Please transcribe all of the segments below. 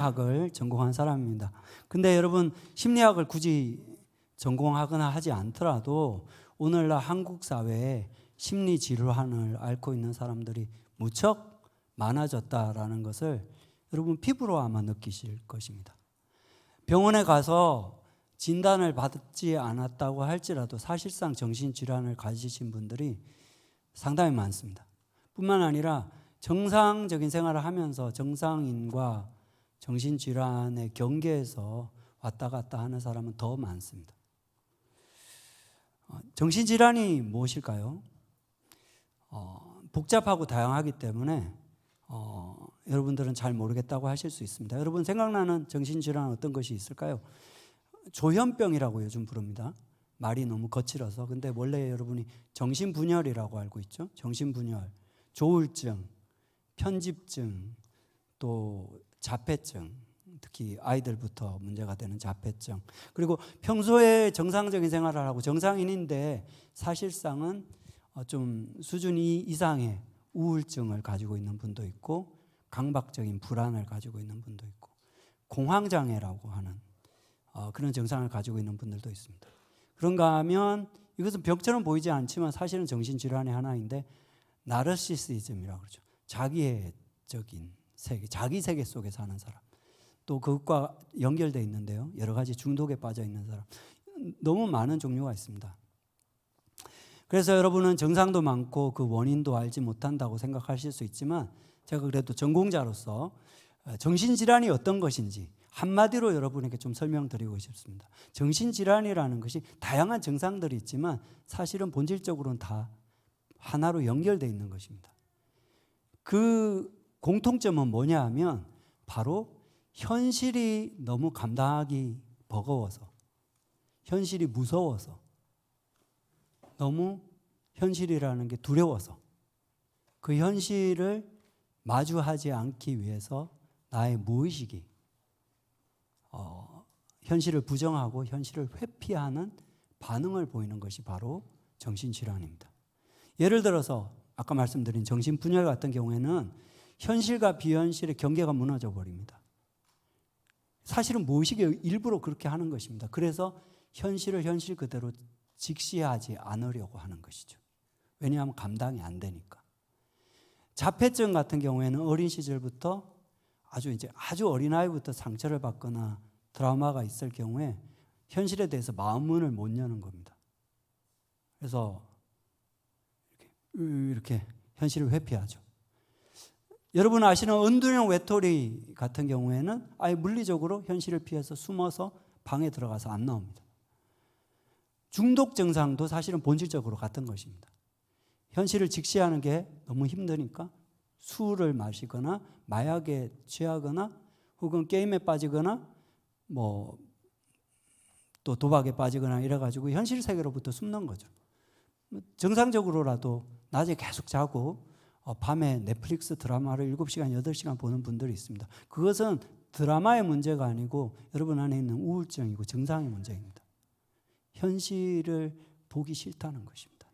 학을 전공한 사람입니다. 근데 여러분, 심리학을 굳이 전공하거나 하지 않더라도 오늘날 한국 사회에 심리 질환을 앓고 있는 사람들이 무척 많아졌다라는 것을 여러분 피부로 아마 느끼실 것입니다. 병원에 가서 진단을 받지 않았다고 할지라도 사실상 정신질환을 가지신 분들이 상당히 많습니다. 뿐만 아니라 정상적인 생활을 하면서 정상인과 정신질환의 경계에서 왔다 갔다 하는 사람은 더 많습니다. 정신질환이 무엇일까요? 복잡하고 다양하기 때문에 여러분들은 잘 모르겠다고 하실 수 있습니다. 여러분 생각나는 정신질환은 어떤 것이 있을까요? 조현병이라고 요즘 부릅니다. 말이 너무 거칠어서. 근데 원래 여러분이 정신분열이라고 알고 있죠. 정신분열, 조울증, 편집증, 또 자폐증, 특히 아이들부터 문제가 되는 자폐증. 그리고 평소에 정상적인 생활을 하고 정상인인데 사실상은 좀 수준 이상의 우울증을 가지고 있는 분도 있고 강박적인 불안을 가지고 있는 분도 있고 공황장애라고 하는 그런 증상을 가지고 있는 분들도 있습니다. 그런가 하면 이것은 병처럼 보이지 않지만 사실은 정신질환의 하나인데 나르시시즘이라고 그러죠. 자기애적인 세계, 자기 세계 속에 사는 사람. 또 그것과 연결되어 있는데요. 여러 가지 중독에 빠져 있는 사람. 너무 많은 종류가 있습니다. 그래서 여러분은 증상도 많고 그 원인도 알지 못한다고 생각하실 수 있지만 제가 그래도 전공자로서 정신질환이 어떤 것인지 한마디로 여러분에게 좀 설명드리고 싶습니다. 정신질환이라는 것이 다양한 증상들이 있지만 사실은 본질적으로는 다 하나로 연결되어 있는 것입니다. 그 공통점은 뭐냐 하면 바로 현실이 너무 감당하기 버거워서, 현실이 무서워서, 너무 현실이라는 게 두려워서 그 현실을 마주하지 않기 위해서 나의 무의식이 현실을 부정하고 현실을 회피하는 반응을 보이는 것이 바로 정신질환입니다. 예를 들어서 아까 말씀드린 정신분열 같은 경우에는 현실과 비현실의 경계가 무너져 버립니다. 사실은 무의식의 일부러 그렇게 하는 것입니다. 그래서 현실을 현실 그대로 직시하지 않으려고 하는 것이죠. 왜냐하면 감당이 안 되니까. 자폐증 같은 경우에는 어린 시절부터 아주 어린아이부터 상처를 받거나 트라우마가 있을 경우에 현실에 대해서 마음문을 못 여는 겁니다. 그래서 이렇게 현실을 회피하죠. 여러분 아시는 은둔형 외톨이 같은 경우에는 아예 물리적으로 현실을 피해서 숨어서 방에 들어가서 안 나옵니다. 중독 증상도 사실은 본질적으로 같은 것입니다. 현실을 직시하는 게 너무 힘드니까 술을 마시거나 마약에 취하거나 혹은 게임에 빠지거나 또 도박에 빠지거나 이래가지고 현실 세계로부터 숨는 거죠. 정상적으로라도 낮에 계속 자고 밤에 넷플릭스 드라마를 7시간, 8시간 보는 분들이 있습니다. 그것은 드라마의 문제가 아니고 여러분 안에 있는 우울증이고 증상의 문제입니다. 현실을 보기 싫다는 것입니다.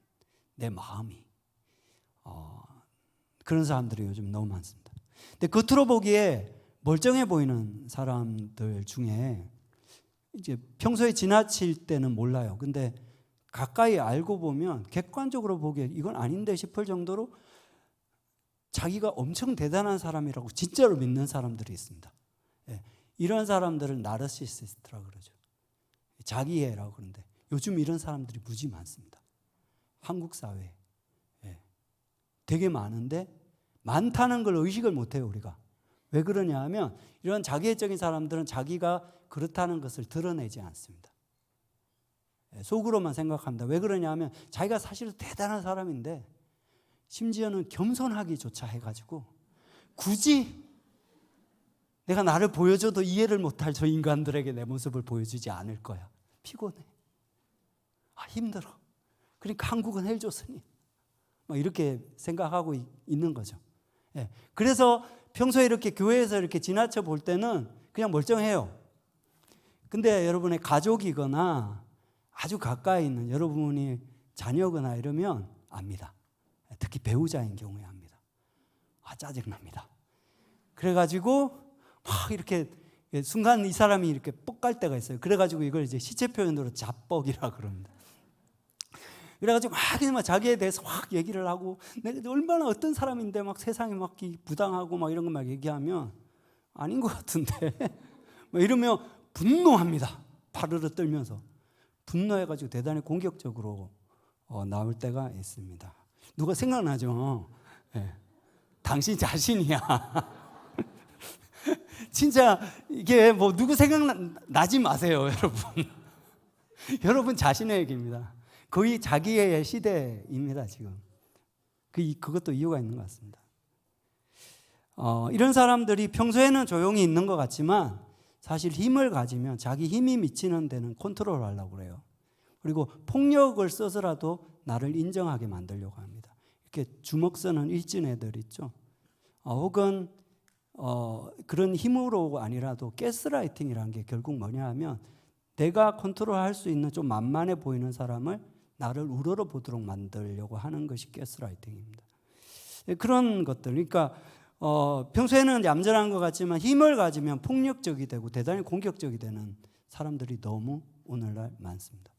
내 마음이. 그런 사람들이 요즘 너무 많습니다. 근데 겉으로 보기에 멀쩡해 보이는 사람들 중에 이제 평소에 지나칠 때는 몰라요. 근데 가까이 알고 보면 객관적으로 보기에 이건 아닌데 싶을 정도로 자기가 엄청 대단한 사람이라고 진짜로 믿는 사람들이 있습니다. 이런 사람들을 나르시시스트라고 그러죠. 자기애라고 그러는데 요즘 이런 사람들이 무지 많습니다. 한국 사회에. 되게 많은데 많다는 걸 의식을 못해요, 우리가. 왜 그러냐 하면 이런 자기애적인 사람들은 자기가 그렇다는 것을 드러내지 않습니다. 속으로만 생각합니다. 왜 그러냐 하면 자기가 사실 대단한 사람인데 심지어는 겸손하기조차 해가지고 굳이 내가 나를 보여줘도 이해를 못할 저 인간들에게 내 모습을 보여주지 않을 거야. 피곤해. 힘들어. 그러니까 한국은 헬조선이. 이렇게 생각하고 있는 거죠. 그래서 평소에 이렇게 교회에서 이렇게 지나쳐 볼 때는 그냥 멀쩡해요. 근데 여러분의 가족이거나 아주 가까이 있는 여러분이 자녀거나 이러면 압니다. 특히 배우자인 경우에 압니다. 짜증납니다. 그래가지고 막 이렇게 순간 이 사람이 이렇게 뻑 갈 때가 있어요. 그래가지고 이걸 이제 시체 표현으로 자뻑이라 그럽니다. 그래가지고 막 자기에 대해서 확 얘기를 하고 내가 얼마나 어떤 사람인데 막 세상에 막 부당하고 막 이런 거 막 얘기하면 아닌 것 같은데 막 이러면 분노합니다. 파르르 떨면서 분노해가지고 대단히 공격적으로 나올 때가 있습니다. 누가 생각나죠? 네. 당신 자신이야. 진짜 이게 뭐 누구 생각나지 마세요, 여러분. 여러분 자신의 얘기입니다. 거의 자기의 시대입니다, 지금. 그것도 이유가 있는 것 같습니다. 이런 사람들이 평소에는 조용히 있는 것 같지만 사실 힘을 가지면 자기 힘이 미치는 데는 컨트롤 하려고 그래요. 그리고 폭력을 써서라도 나를 인정하게 만들려고 합니다. 이렇게 주먹 쓰는 일진 애들 있죠. 혹은 그런 힘으로 아니라도 가스라이팅이라는 게 결국 뭐냐 하면 내가 컨트롤할 수 있는 좀 만만해 보이는 사람을 나를 우러러 보도록 만들려고 하는 것이 가스라이팅입니다. 그런 것들, 그러니까 평소에는 얌전한 것 같지만 힘을 가지면 폭력적이 되고 대단히 공격적이 되는 사람들이 너무 오늘날 많습니다.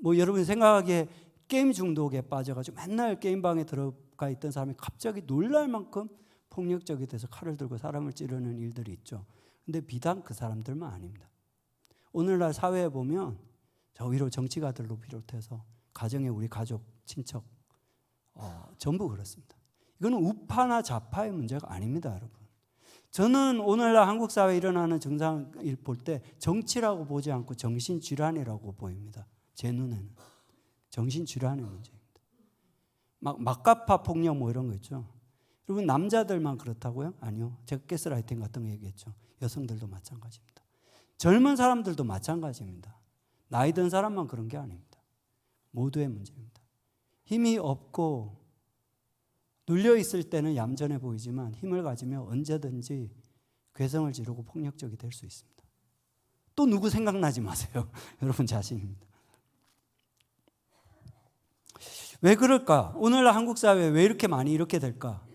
뭐 여러분이 생각하기에 게임 중독에 빠져가지고 맨날 게임방에 들어가 있던 사람이 갑자기 놀랄 만큼 폭력적이 돼서 칼을 들고 사람을 찌르는 일들이 있죠. 근데 비단 그 사람들만 아닙니다. 오늘날 사회에 보면 저 위로 정치가들로 비롯해서 가정에 우리 가족, 친척 전부 그렇습니다. 이거는 우파나 좌파의 문제가 아닙니다, 여러분. 저는 오늘날 한국 사회에 일어나는 정상을 볼 때 정치라고 보지 않고 정신질환이라고 보입니다. 제 눈에는 정신질환의 문제입니다. 막가파 폭력 뭐 이런 거 있죠. 여러분 남자들만 그렇다고요? 아니요. 제가 가스라이팅 같은 거 얘기했죠. 여성들도 마찬가지입니다. 젊은 사람들도 마찬가지입니다. 나이 든 사람만 그런 게 아닙니다. 모두의 문제입니다. 힘이 없고 눌려 있을 때는 얌전해 보이지만 힘을 가지면 언제든지 괴성을 지르고 폭력적이 될 수 있습니다. 또 누구 생각나지 마세요. 여러분 자신입니다. 왜 그럴까? 오늘날 한국 사회에 왜 이렇게 많이 이렇게 될까?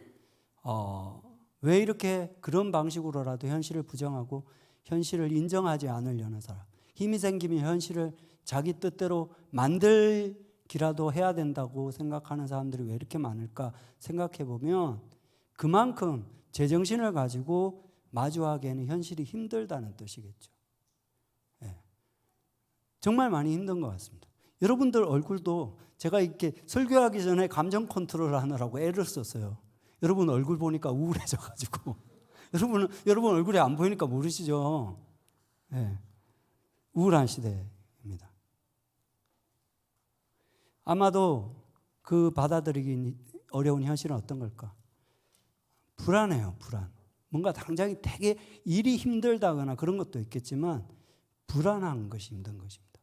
왜 이렇게 그런 방식으로라도 현실을 부정하고 현실을 인정하지 않으려는 사람, 힘이 생기면 현실을 자기 뜻대로 만들기라도 해야 된다고 생각하는 사람들이 왜 이렇게 많을까 생각해 보면 그만큼 제정신을 가지고 마주하기에는 현실이 힘들다는 뜻이겠죠. 네. 정말 많이 힘든 것 같습니다. 여러분들 얼굴도 제가 이렇게 설교하기 전에 감정 컨트롤 하느라고 애를 썼어요. 여러분 얼굴 보니까 우울해져가지고 여러분 얼굴이 안 보이니까 모르시죠? 네. 우울한 시대입니다. 아마도 그 받아들이기 어려운 현실은 어떤 걸까? 불안해요, 불안. 뭔가 당장이 되게 일이 힘들다거나 그런 것도 있겠지만 불안한 것이 힘든 것입니다.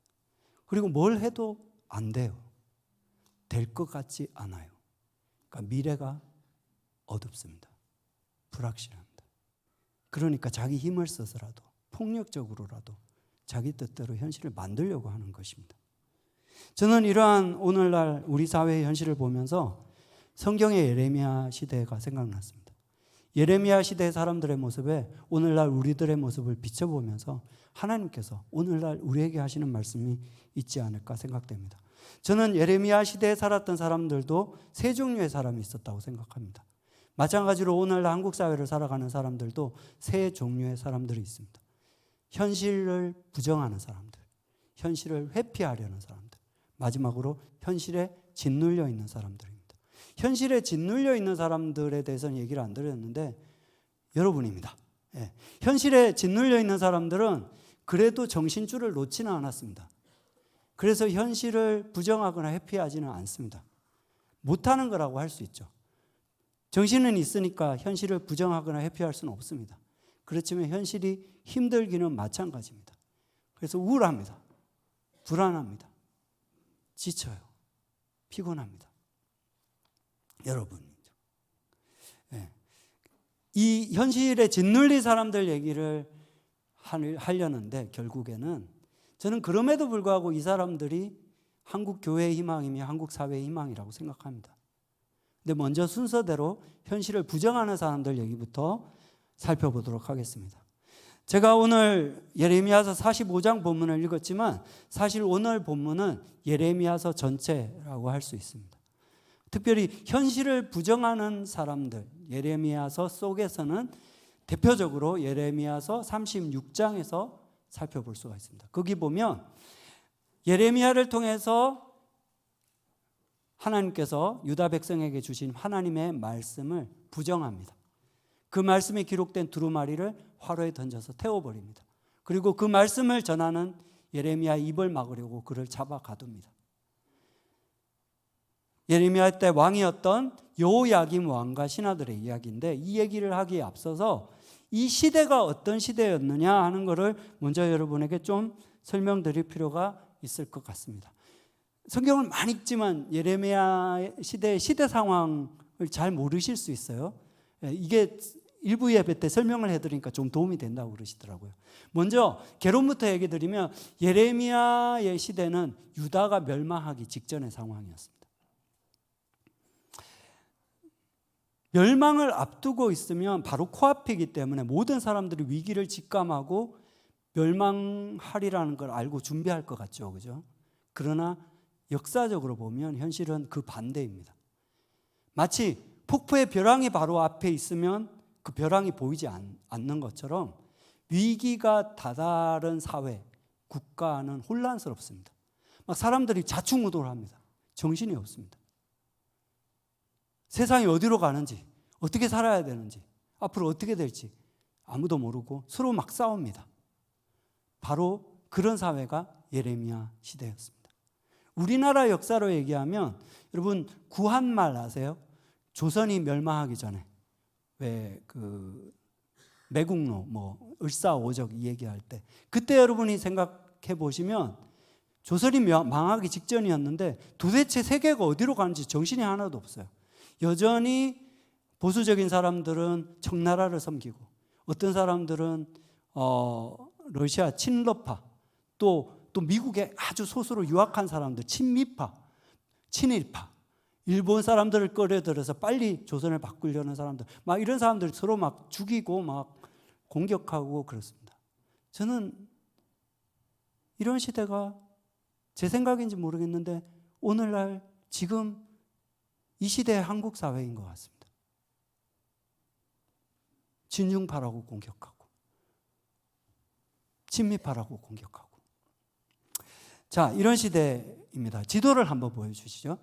그리고 뭘 해도 안 돼요. 될 것 같지 않아요. 그러니까 미래가 어둡습니다. 불확실합니다. 그러니까 자기 힘을 써서라도 폭력적으로라도 자기 뜻대로 현실을 만들려고 하는 것입니다. 저는 이러한 오늘날 우리 사회의 현실을 보면서 성경의 예레미야 시대가 생각났습니다. 예레미야 시대 사람들의 모습에 오늘날 우리들의 모습을 비춰보면서 하나님께서 오늘날 우리에게 하시는 말씀이 있지 않을까 생각됩니다. 저는 예레미야 시대에 살았던 사람들도 세 종류의 사람이 있었다고 생각합니다. 마찬가지로 오늘날 한국 사회를 살아가는 사람들도 세 종류의 사람들이 있습니다. 현실을 부정하는 사람들, 현실을 회피하려는 사람들, 마지막으로 현실에 짓눌려 있는 사람들입니다. 현실에 짓눌려 있는 사람들에 대해서는 얘기를 안 드렸는데 여러분입니다. 예. 현실에 짓눌려 있는 사람들은 그래도 정신줄을 놓지는 않았습니다. 그래서 현실을 부정하거나 회피하지는 않습니다. 못하는 거라고 할 수 있죠. 정신은 있으니까 현실을 부정하거나 회피할 수는 없습니다. 그렇지만 현실이 힘들기는 마찬가지입니다. 그래서 우울합니다. 불안합니다. 지쳐요. 피곤합니다. 여러분이죠. 네. 이 현실에 짓눌린 사람들 얘기를 하려는데 결국에는 저는 그럼에도 불구하고 이 사람들이 한국 교회의 희망이며 한국 사회의 희망이라고 생각합니다. 근데 먼저 순서대로 현실을 부정하는 사람들 얘기부터 살펴보도록 하겠습니다. 제가 오늘 예레미야서 45장 본문을 읽었지만 사실 오늘 본문은 예레미야서 전체라고 할 수 있습니다. 특별히 현실을 부정하는 사람들, 예레미야서 속에서는 대표적으로 예레미야서 36장에서 살펴볼 수가 있습니다. 거기 보면 예레미야를 통해서 하나님께서 유다 백성에게 주신 하나님의 말씀을 부정합니다. 그 말씀이 기록된 두루마리를 화로에 던져서 태워버립니다. 그리고 그 말씀을 전하는 예레미야 입을 막으려고 그를 잡아 가둡니다. 예레미야 때 왕이었던 여호야김 왕과 신하들의 이야기인데, 이 얘기를 하기에 앞서서 이 시대가 어떤 시대였느냐 하는 것을 먼저 여러분에게 좀 설명드릴 필요가 있을 것 같습니다. 성경을 많이 읽지만 예레미야 시대의 시대 상황을 잘 모르실 수 있어요. 이게 일부 예배 때 설명을 해드리니까 좀 도움이 된다고 그러시더라고요. 먼저 개론부터 얘기 드리면 예레미야의 시대는 유다가 멸망하기 직전의 상황이었습니다. 멸망을 앞두고 있으면 바로 코앞이기 때문에 모든 사람들이 위기를 직감하고 멸망하리라는 걸 알고 준비할 것 같죠, 그죠? 그러나 역사적으로 보면 현실은 그 반대입니다. 마치 폭포의 벼랑이 바로 앞에 있으면 그 벼랑이 보이지 않는 것처럼 위기가 다다른 사회, 국가는 혼란스럽습니다. 막 사람들이 좌충우돌 합니다. 정신이 없습니다. 세상이 어디로 가는지, 어떻게 살아야 되는지, 앞으로 어떻게 될지 아무도 모르고 서로 막 싸웁니다. 바로 그런 사회가 예레미야 시대였습니다. 우리나라 역사로 얘기하면 여러분 구한말 아세요? 조선이 멸망하기 전에 왜 그 매국노 을사오적 이 얘기할 때 그때 여러분이 생각해 보시면 조선이 망하기 직전이었는데 도대체 세계가 어디로 가는지 정신이 하나도 없어요. 여전히 보수적인 사람들은 청나라를 섬기고 어떤 사람들은 러시아 친러파 또 미국에 아주 소수로 유학한 사람들 친미파, 친일파, 일본 사람들을 끌어들여서 빨리 조선을 바꾸려는 사람들, 막 이런 사람들 서로 막 죽이고 막 공격하고 그렇습니다. 저는 이런 시대가 제 생각인지 모르겠는데 오늘날 지금 이 시대의 한국 사회인 것 같습니다. 친중파라고 공격하고 친미파라고 공격하고. 자, 이런 시대입니다. 지도를 한번 보여주시죠.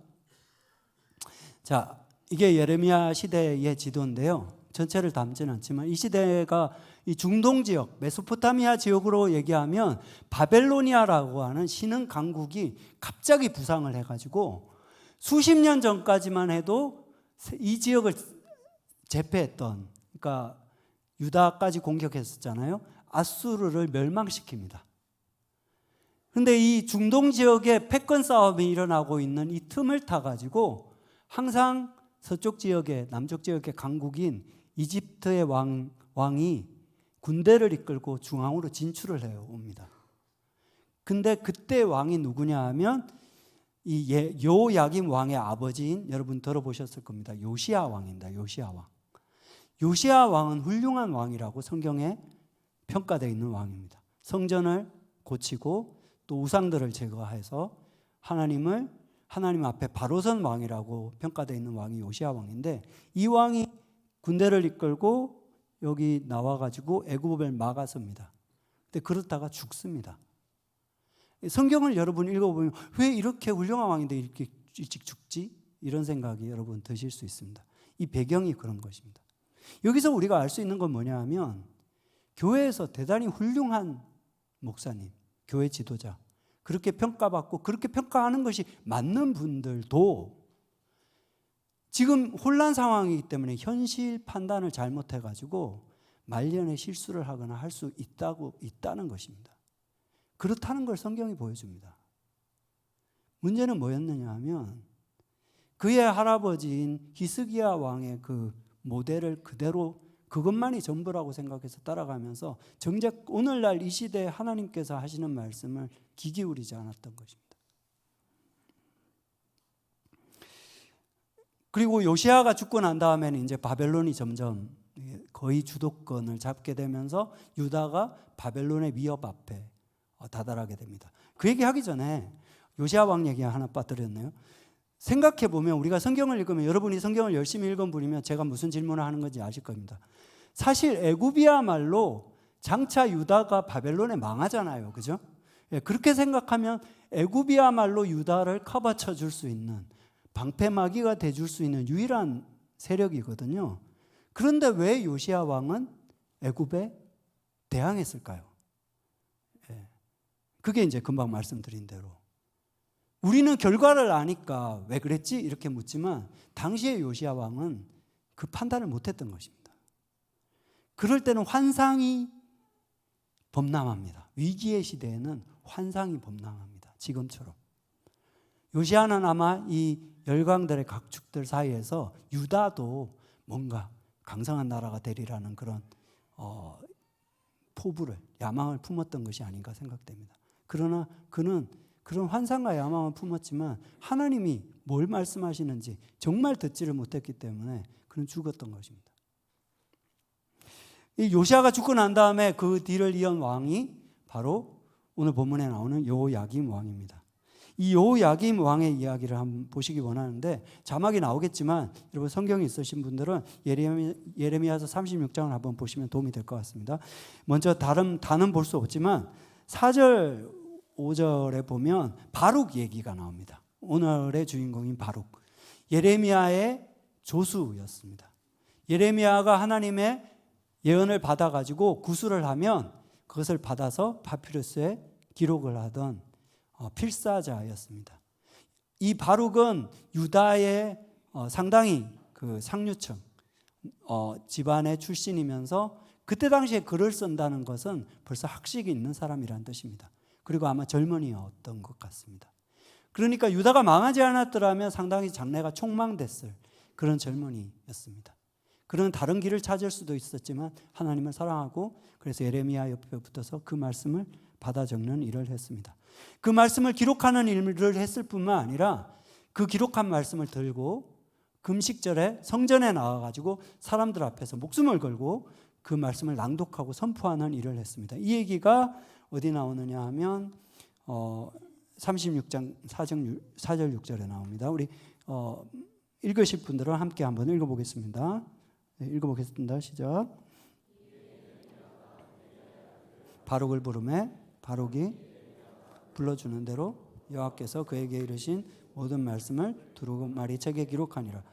자, 이게 예레미야 시대의 지도인데요. 전체를 담지는 않지만 이 시대가 이 중동 지역, 메소포타미아 지역으로 얘기하면 바벨로니아라고 하는 신흥 강국이 갑자기 부상을 해가지고 수십 년 전까지만 해도 이 지역을 제패했던, 그러니까 유다까지 공격했었잖아요. 아수르를 멸망시킵니다. 그런데 이 중동 지역에 패권 싸움이 일어나고 있는 이 틈을 타가지고 항상 서쪽 지역에, 남쪽 지역의 강국인 이집트의 왕이 군대를 이끌고 중앙으로 진출을 해옵니다. 근데 그때 왕이 누구냐 하면 이 여호야김 왕의 아버지인, 여러분 들어보셨을 겁니다. 요시야 왕입니다. 요시야 왕. 요시야 왕은 훌륭한 왕이라고 성경에 평가되어 있는 왕입니다. 성전을 고치고 또 우상들을 제거해서 하나님 앞에 바로 선 왕이라고 평가되어 있는 왕이 요시야 왕인데, 이 왕이 군대를 이끌고 여기 나와가지고 애굽을 막아섭니다. 근데 그러다가 죽습니다. 성경을 여러분 읽어보면 왜 이렇게 훌륭한 왕인데 이렇게 일찍 죽지? 이런 생각이 여러분 드실 수 있습니다. 이 배경이 그런 것입니다. 여기서 우리가 알 수 있는 건 뭐냐 하면 교회에서 대단히 훌륭한 목사님, 교회 지도자, 그렇게 평가받고 그렇게 평가하는 것이 맞는 분들도 지금 혼란 상황이기 때문에 현실 판단을 잘못해가지고 말년에 실수를 하거나 할 수 있다는 것입니다. 그렇다는 걸 성경이 보여줍니다. 문제는 뭐였느냐 하면 그의 할아버지인 히스기야 왕의 그 모델을 그대로 그것만이 전부라고 생각해서 따라가면서 정작 오늘날 이 시대에 하나님께서 하시는 말씀을 귀 기울이지 않았던 것입니다. 그리고 요시야가 죽고 난 다음에는 이제 바벨론이 점점 거의 주도권을 잡게 되면서 유다가 바벨론의 위협 앞에 다다르게 됩니다. 그 얘기하기 전에 요시야 왕 얘기 하나 빠뜨렸네요. 생각해 보면 우리가 성경을 읽으면, 여러분이 성경을 열심히 읽은 분이면 제가 무슨 질문을 하는 건지 아실 겁니다. 사실 애굽이야말로 장차 유다가 바벨론에 망하잖아요. 그죠? 예, 그렇게 생각하면 애굽이야말로 유다를 커버쳐 줄 수 있는, 방패막이가 돼 줄 수 있는 유일한 세력이거든요. 그런데 왜 요시야 왕은 애굽에 대항했을까요? 예, 그게 이제 금방 말씀드린 대로 우리는 결과를 아니까 왜 그랬지? 이렇게 묻지만 당시의 요시야 왕은 그 판단을 못했던 것입니다. 그럴 때는 환상이 범람합니다. 위기의 시대에는 환상이 범람합니다. 지금처럼. 요시야는 아마 이 열강들의 각축들 사이에서 유다도 뭔가 강성한 나라가 되리라는 그런 포부를, 야망을 품었던 것이 아닌가 생각됩니다. 그러나 그는 그런 환상과 야망을 품었지만 하나님이 뭘 말씀하시는지 정말 듣지를 못했기 때문에 그는 죽었던 것입니다. 이 요시야가 죽고 난 다음에 그 뒤를 이은 왕이 바로 오늘 본문에 나오는 여호야김 왕입니다. 이 여호야김 왕의 이야기를 한번 보시기 원하는데 자막이 나오겠지만 여러분 성경이 있으신 분들은 예레미야서 36장을 한번 보시면 도움이 될 것 같습니다. 먼저 다른 단은 볼 수 없지만 4절 5절에 보면 바룩 얘기가 나옵니다. 오늘의 주인공인 바룩, 예레미야의 조수였습니다. 예레미야가 하나님의 예언을 받아가지고 구술을 하면 그것을 받아서 파피루스에 기록을 하던 필사자였습니다. 이 바룩은 유다의 상당히 그 상류층 집안의 출신이면서 그때 당시에 글을 쓴다는 것은 벌써 학식이 있는 사람이라는 뜻입니다. 그리고 아마 젊은이였던 것 같습니다. 그러니까 유다가 망하지 않았더라면 상당히 장래가 촉망됐을 그런 젊은이였습니다. 그는 다른 길을 찾을 수도 있었지만 하나님을 사랑하고 그래서 예레미야 옆에 붙어서 그 말씀을 받아 적는 일을 했습니다. 그 말씀을 기록하는 일을 했을 뿐만 아니라 그 기록한 말씀을 들고 금식절에 성전에 나와가지고 사람들 앞에서 목숨을 걸고 그 말씀을 낭독하고 선포하는 일을 했습니다. 이 얘기가 어디 나오느냐 하면 36장 4절 6절에 나옵니다. 우리 읽으실 분들은 함께 한번 읽어보겠습니다. 네, 읽어보겠습니다. 시작. 바룩을 부르매 바룩이 불러주는 대로 여호와께서 그에게 이르신 모든 말씀을 두루마리 책에 기록하니라.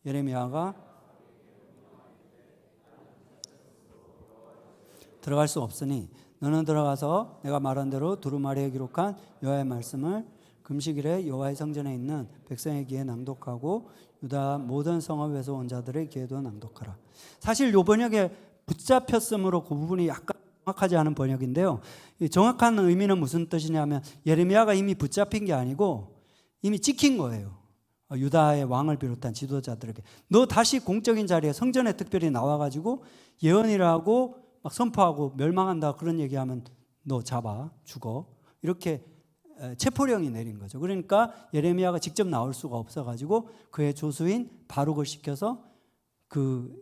예레미야가 들어갈 수 없으니 너는 들어가서 내가 말한 대로 두루마리에 기록한 여호와의 말씀을 금식일에 여호와의 성전에 있는 백성의 귀에 낭독하고 유다 모든 성읍에서 온 자들의 귀에도 낭독하라. 사실 이 번역에 붙잡혔으므로 그 부분이 약간 정확하지 않은 번역인데요. 정확한 의미는 무슨 뜻이냐면 예레미야가 이미 붙잡힌 게 아니고 이미 찍힌 거예요. 유다의 왕을 비롯한 지도자들에게 너 다시 공적인 자리에 성전에 특별히 나와가지고 예언이라 하고 막 선포하고 멸망한다 그런 얘기하면 너 잡아 죽어 이렇게 체포령이 내린 거죠. 그러니까 예레미야가 직접 나올 수가 없어가지고 그의 조수인 바룩을 시켜서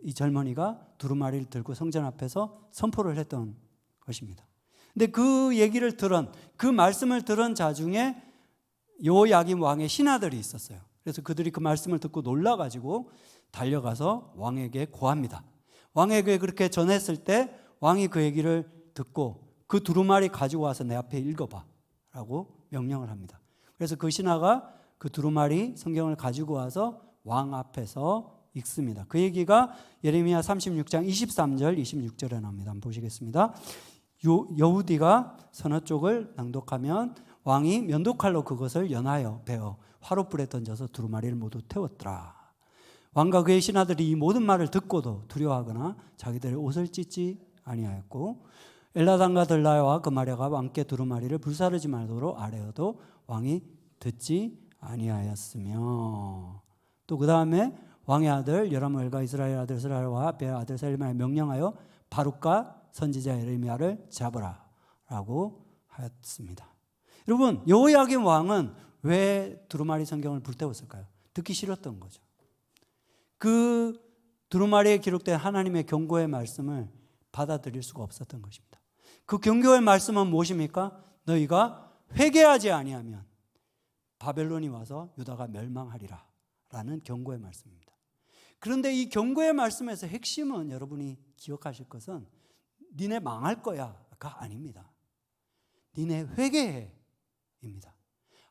이 젊은이가 두루마리를 들고 성전 앞에서 선포를 했던 것입니다. 근데 그 얘기를 그 말씀을 들은 자 중에 여호야김 왕의 신하들이 있었어요. 그래서 그들이 그 말씀을 듣고 놀라가지고 달려가서 왕에게 고합니다. 왕에게 그렇게 전했을 때 왕이 그 얘기를 듣고 그 두루마리 가지고 와서 내 앞에 읽어봐 라고 명령을 합니다. 그래서 그 신하가 그 두루마리 성경을 가지고 와서 왕 앞에서 읽습니다. 그 얘기가 예레미야 36장 23절 26절에 나옵니다. 한번 보시겠습니다. 여우디가 서너 쪽을 낭독하면 왕이 면도칼로 그것을 연하여 베어 화롯불에 던져서 두루마리를 모두 태웠더라. 왕과 그의 신하들이 이 모든 말을 듣고도 두려워하거나 자기들의 옷을 찢지 아니하였고 엘라단과 들라야와 그마랴가 왕께 두루마리를 불사르지 말도록 아뢰어도 왕이 듣지 아니하였으며 또 그 다음에 왕의 아들 여라무엘과 이스라엘 아들 스라랴와 베아 아들 셀마에 명령하여 바룩과 선지자 예레미야를 잡으라 라고 하였습니다. 여러분 여호야김 왕은 왜 두루마리 성경을 불태웠을까요? 듣기 싫었던 거죠. 그 두루마리에 기록된 하나님의 경고의 말씀을 받아들일 수가 없었던 것입니다. 그 경고의 말씀은 무엇입니까? 너희가 회개하지 아니하면 바벨론이 와서 유다가 멸망하리라 라는 경고의 말씀입니다. 그런데 이 경고의 말씀에서 핵심은 여러분이 기억하실 것은 니네 망할 거야가 아닙니다. 니네 회개해 입니다.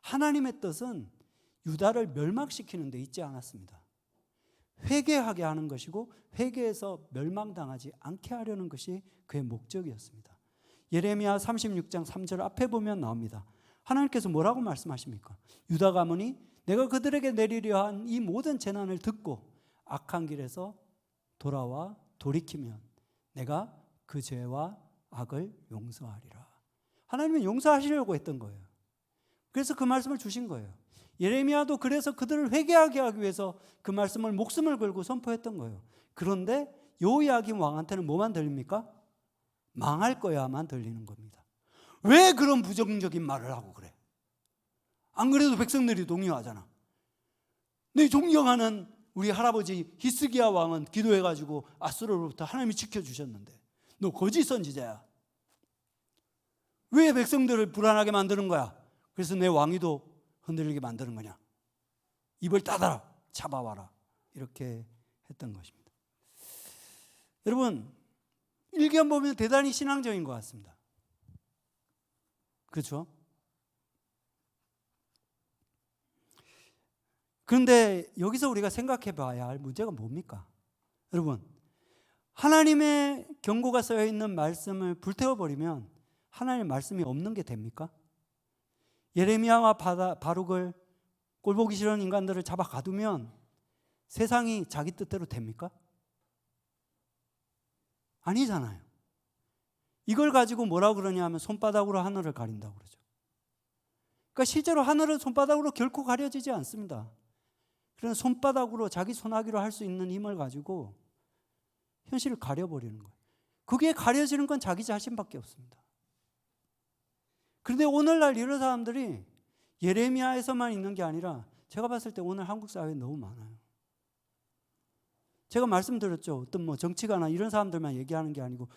하나님의 뜻은 유다를 멸망시키는 데 있지 않았습니다. 회개하게 하는 것이고 회개해서 멸망당하지 않게 하려는 것이 그의 목적이었습니다. 예레미야 36장 3절 앞에 보면 나옵니다. 하나님께서 뭐라고 말씀하십니까? 유다 가문이 내가 그들에게 내리려 한 이 모든 재난을 듣고 악한 길에서 돌아와 돌이키면 내가 그 죄와 악을 용서하리라. 하나님은 용서하시려고 했던 거예요. 그래서 그 말씀을 주신 거예요. 예레미야도 그래서 그들을 회개하게 하기 위해서 그 말씀을 목숨을 걸고 선포했던 거예요. 그런데 여호야김 왕한테는 뭐만 들립니까? 망할 거야만 들리는 겁니다. 왜 그런 부정적인 말을 하고 그래? 안 그래도 백성들이 동요하잖아. 내 존경하는 우리 할아버지 히스기야 왕은 기도해가지고 아수르로부터 하나님이 지켜주셨는데 너 거짓 선지자야. 왜 백성들을 불안하게 만드는 거야? 그래서 내 왕위도 흔들리게 만드는 거냐? 입을 닫아라, 잡아와라. 이렇게 했던 것입니다. 여러분, 일기한 보면 대단히 신앙적인 것 같습니다. 그렇죠? 그런데 여기서 우리가 생각해 봐야 할 문제가 뭡니까? 여러분, 하나님의 경고가 쓰여 있는 말씀을 불태워버리면 하나님의 말씀이 없는 게 됩니까? 예레미야와 바룩을 꼴보기 싫은 인간들을 잡아 가두면 세상이 자기 뜻대로 됩니까? 아니잖아요. 이걸 가지고 뭐라고 그러냐 하면 손바닥으로 하늘을 가린다고 그러죠. 그러니까 실제로 하늘은 손바닥으로 결코 가려지지 않습니다. 그런 손바닥으로 자기 손아귀로 할 수 있는 힘을 가지고 현실을 가려버리는 거예요. 그게 가려지는 건 자기 자신밖에 없습니다. 그런데 오늘날 이런 사람들이 예레미야에서만 있는 게 아니라 제가 봤을 때 오늘 한국 사회에 너무 많아요. 제가 말씀드렸죠. 어떤 뭐 정치가나 이런 사람들만 얘기하는 게 아니고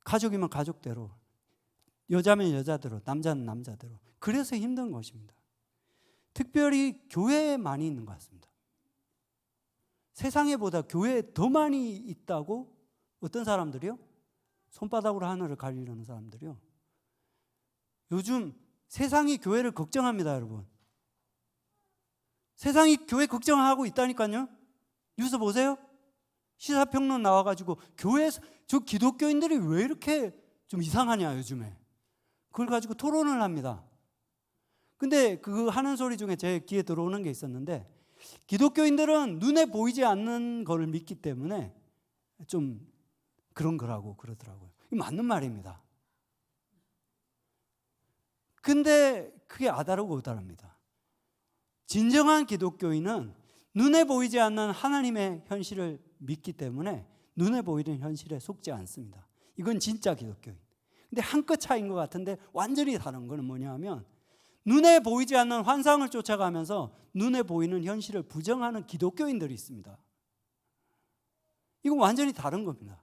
가족이면 가족대로, 여자면 여자대로, 남자는 남자대로. 그래서 힘든 것입니다. 특별히 교회에 많이 있는 것 같습니다. 세상에보다 교회에 더 많이 있다고 어떤 사람들이요? 손바닥으로 하늘을 가리려는 사람들이요. 요즘 세상이 교회를 걱정합니다, 여러분. 세상이 교회 걱정하고 있다니까요. 뉴스 보세요. 시사평론 나와가지고 교회에서 저 기독교인들이 왜 이렇게 좀 이상하냐 요즘에. 그걸 가지고 토론을 합니다. 근데 그 하는 소리 중에 제 귀에 들어오는 게 있었는데 기독교인들은 눈에 보이지 않는 거를 믿기 때문에 좀 그런 거라고 그러더라고요. 이게 맞는 말입니다. 근데 그게 아다르고 우다릅니다. 진정한 기독교인은 눈에 보이지 않는 하나님의 현실을 믿기 때문에 눈에 보이는 현실에 속지 않습니다. 이건 진짜 기독교인. 근데 한 끗 차이인 것 같은데 완전히 다른 거는 뭐냐 하면 눈에 보이지 않는 환상을 쫓아가면서 눈에 보이는 현실을 부정하는 기독교인들이 있습니다. 이건 완전히 다른 겁니다.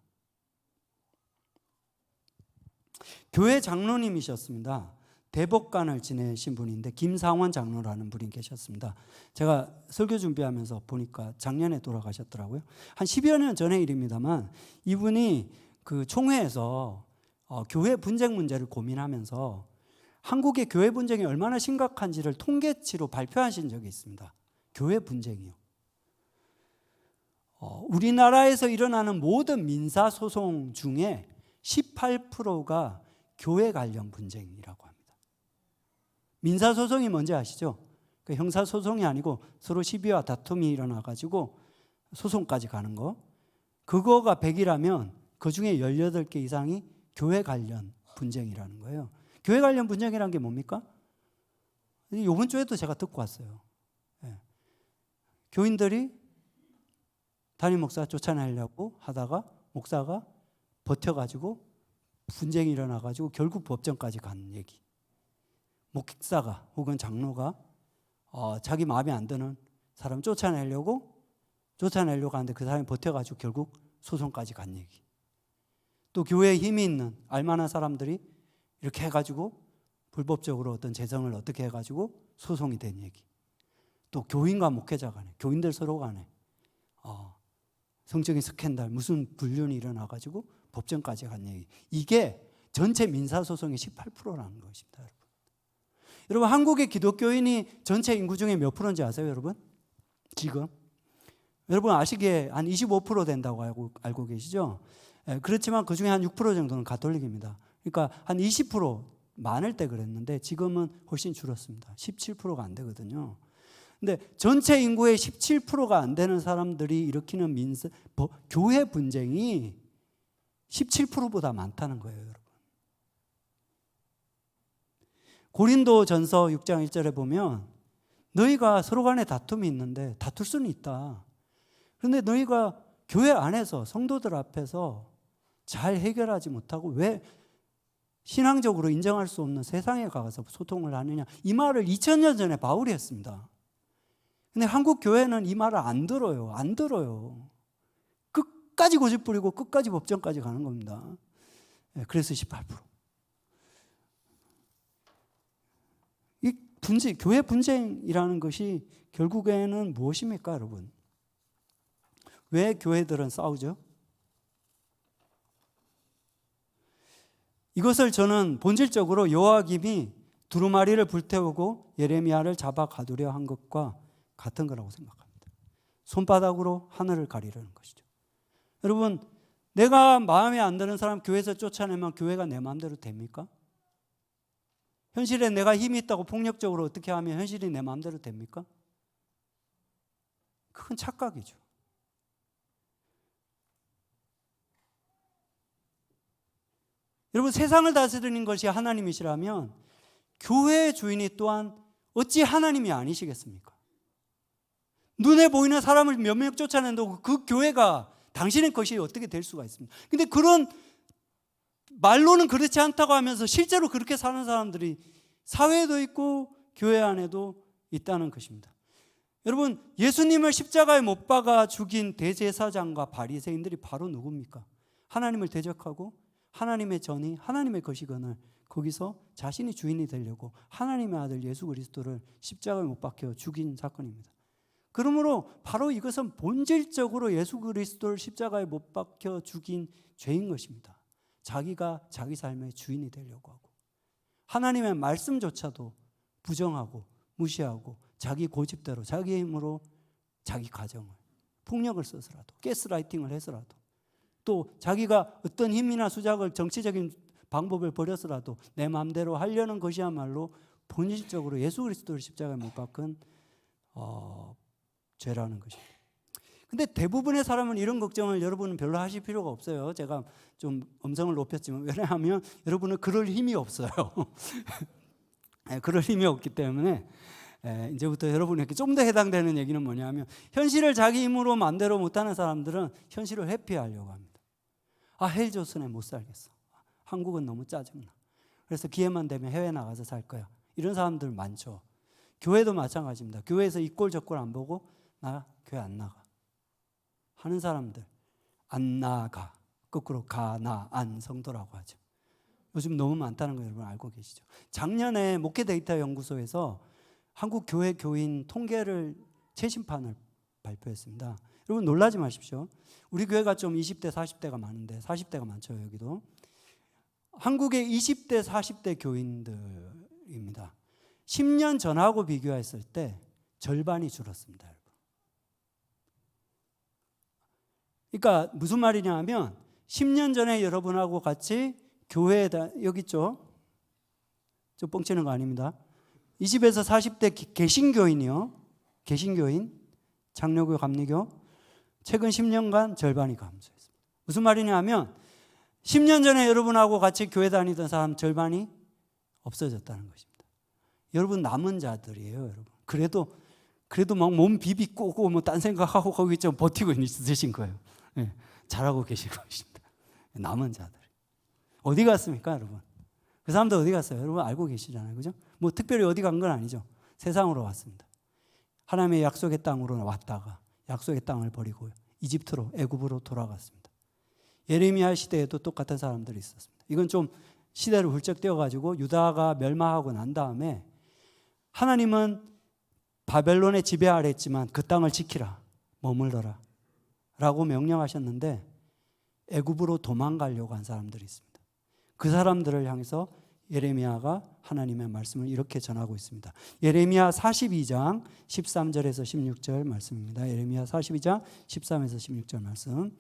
교회 장로님이셨습니다. 대법관을 지내신 분인데 김상원 장로라는 분이 계셨습니다. 제가 설교 준비하면서 보니까 작년에 돌아가셨더라고요. 한 10여 년 전의 일입니다만 이분이 그 총회에서 교회 분쟁 문제를 고민하면서 한국의 교회 분쟁이 얼마나 심각한지를 통계치로 발표하신 적이 있습니다. 교회 분쟁이요. 우리나라에서 일어나는 모든 민사소송 중에 18%가 교회 관련 분쟁이라고 합니다. 민사소송이 뭔지 아시죠? 그러니까 형사소송이 아니고 서로 시비와 다툼이 일어나가지고 소송까지 가는 거. 그거가 100이라면 그 중에 18개 이상이 교회 관련 분쟁이라는 거예요. 교회 관련 분쟁이라는 게 뭡니까? 이번 주에도 제가 듣고 왔어요. 예. 교인들이 담임 목사 쫓아내려고 하다가 목사가 버텨가지고 분쟁이 일어나가지고 결국 법정까지 간 얘기. 목사가 혹은 장로가 자기 마음에 안 드는 사람 쫓아내려고 쫓아내려고 하는데 그 사람이 버텨가지고 결국 소송까지 간 얘기. 또 교회에 힘이 있는 알만한 사람들이 이렇게 해가지고 불법적으로 어떤 재정을 어떻게 해가지고 소송이 된 얘기. 또 교인과 목회자 간에, 교인들 서로 간에 성적인 스캔들, 무슨 불륜이 일어나가지고 법정까지 간 얘기. 이게 전체 민사소송의 18%라는 것입니다, 여러분. 여러분, 한국의 기독교인이 전체 인구 중에 몇 프로인지 아세요, 여러분? 지금? 여러분 아시기에 한 25% 된다고 알고 계시죠? 그렇지만 그 중에 한 6% 정도는 가톨릭입니다. 그러니까 한 20% 많을 때 그랬는데 지금은 훨씬 줄었습니다. 17%가 안 되거든요. 근데 전체 인구의 17%가 안 되는 사람들이 일으키는 교회 분쟁이 17%보다 많다는 거예요, 여러분. 고린도전서 6장 1절에 보면 너희가 서로 간에 다툼이 있는데 다툴 수는 있다. 그런데 너희가 교회 안에서 성도들 앞에서 잘 해결하지 못하고 왜 신앙적으로 인정할 수 없는 세상에 가서 소통을 하느냐. 이 말을 2000년 전에 바울이 했습니다. 근데 한국 교회는 이 말을 안 들어요. 안 들어요. 끝까지 고집 부리고 끝까지 법정까지 가는 겁니다. 그래서 18%. 이 분쟁, 교회 분쟁이라는 것이 결국에는 무엇입니까, 여러분? 왜 교회들은 싸우죠? 이것을 저는 본질적으로 요아김이 두루마리를 불태우고 예레미야를 잡아 가두려 한 것과 같은 거라고 생각합니다. 손바닥으로 하늘을 가리려는 것이죠. 여러분, 내가 마음에 안 드는 사람 교회에서 쫓아내면 교회가 내 마음대로 됩니까? 현실에 내가 힘이 있다고 폭력적으로 어떻게 하면 현실이 내 마음대로 됩니까? 그건 착각이죠. 여러분, 세상을 다스리는 것이 하나님이시라면 교회의 주인이 또한 어찌 하나님이 아니시겠습니까? 눈에 보이는 사람을 몇 명 쫓아낸다고 그 교회가 당신의 것이 어떻게 될 수가 있습니까? 근데 그런 말로는 그렇지 않다고 하면서 실제로 그렇게 사는 사람들이 사회에도 있고 교회 안에도 있다는 것입니다. 여러분, 예수님을 십자가에 못 박아 죽인 대제사장과 바리새인들이 바로 누굽니까? 하나님을 대적하고 하나님의 전이 하나님의 것이거늘 거기서 자신이 주인이 되려고 하나님의 아들 예수 그리스도를 십자가에 못 박혀 죽인 사건입니다. 그러므로 바로 이것은 본질적으로 예수 그리스도를 십자가에 못 박혀 죽인 죄인 것입니다. 자기가 자기 삶의 주인이 되려고 하고 하나님의 말씀조차도 부정하고 무시하고 자기 고집대로 자기 힘으로 자기 가정을 폭력을 써서라도 가스라이팅을 해서라도 또 자기가 어떤 힘이나 수작을 정치적인 방법을 버려서라도 내 마음대로 하려는 것이야말로 본질적으로 예수 그리스도를 십자가에 못 박은 죄라는 것입니다. 근데 대부분의 사람은 이런 걱정을 여러분은 별로 하실 필요가 없어요. 제가 좀 음성을 높였지만 왜냐하면 여러분은 그럴 힘이 없어요. 그럴 힘이 없기 때문에 이제부터 여러분에게 좀 더 해당되는 얘기는 뭐냐면 현실을 자기 힘으로 마음대로 못하는 사람들은 현실을 회피하려고 합니다. 헬조선에 못 살겠어. 한국은 너무 짜증나. 그래서 기회만 되면 해외 나가서 살 거야. 이런 사람들 많죠. 교회도 마찬가지입니다. 교회에서 이 꼴 저 꼴 안 보고 나 교회 안 나가 하는 사람들 안 나가 거꾸로 가나 안 성도라고 하죠. 요즘 너무 많다는 거 여러분 알고 계시죠? 작년에 목회 데이터 연구소에서 한국 교회 교인 통계를 최신판을 발표했습니다. 여러분 놀라지 마십시오. 우리 교회가 좀 20대 40대가 많은데 40대가 많죠. 여기도 한국의 20대 40대 교인들입니다. 10년 전하고 비교했을 때 절반이 줄었습니다. 여러분. 그러니까 무슨 말이냐 하면 10년 전에 여러분하고 같이 교회에 여기 있죠? 저 뻥치는 거 아닙니다. 20에서 40대 개신교인이요. 개신교인, 장로교, 감리교 최근 10년간 절반이 감소했습니다. 무슨 말이냐 하면 10년 전에 여러분하고 같이 교회 다니던 사람 절반이 없어졌다는 것입니다. 여러분 남은 자들이에요, 여러분. 그래도 막 몸 비비꼬고 뭐 딴 생각하고 거기 좀 버티고 있으신 거예요. 네, 잘하고 계시고 계십니다. 남은 자들. 어디 갔습니까, 여러분? 그 사람들 어디 갔어요? 여러분 알고 계시잖아요. 그죠? 뭐 특별히 어디 간 건 아니죠. 세상으로 왔습니다. 하나님의 약속의 땅으로 왔다가 약속의 땅을 버리고 이집트로, 애굽으로 돌아갔습니다. 예레미야 시대에도 똑같은 사람들이 있었습니다. 이건 좀 시대를 훌쩍 뛰어가지고 유다가 멸망하고 난 다음에 하나님은 바벨론의 지배 아래 있지만 그 땅을 지키라, 머물러라 라고 명령하셨는데 애굽으로 도망가려고 한 사람들이 있습니다. 그 사람들을 향해서 예레미야가 하나님의 말씀을 이렇게 전하고 있습니다. 예레미야 42장 13절에서 16절 말씀입니다. 예레미야 42장 13에서 16절 말씀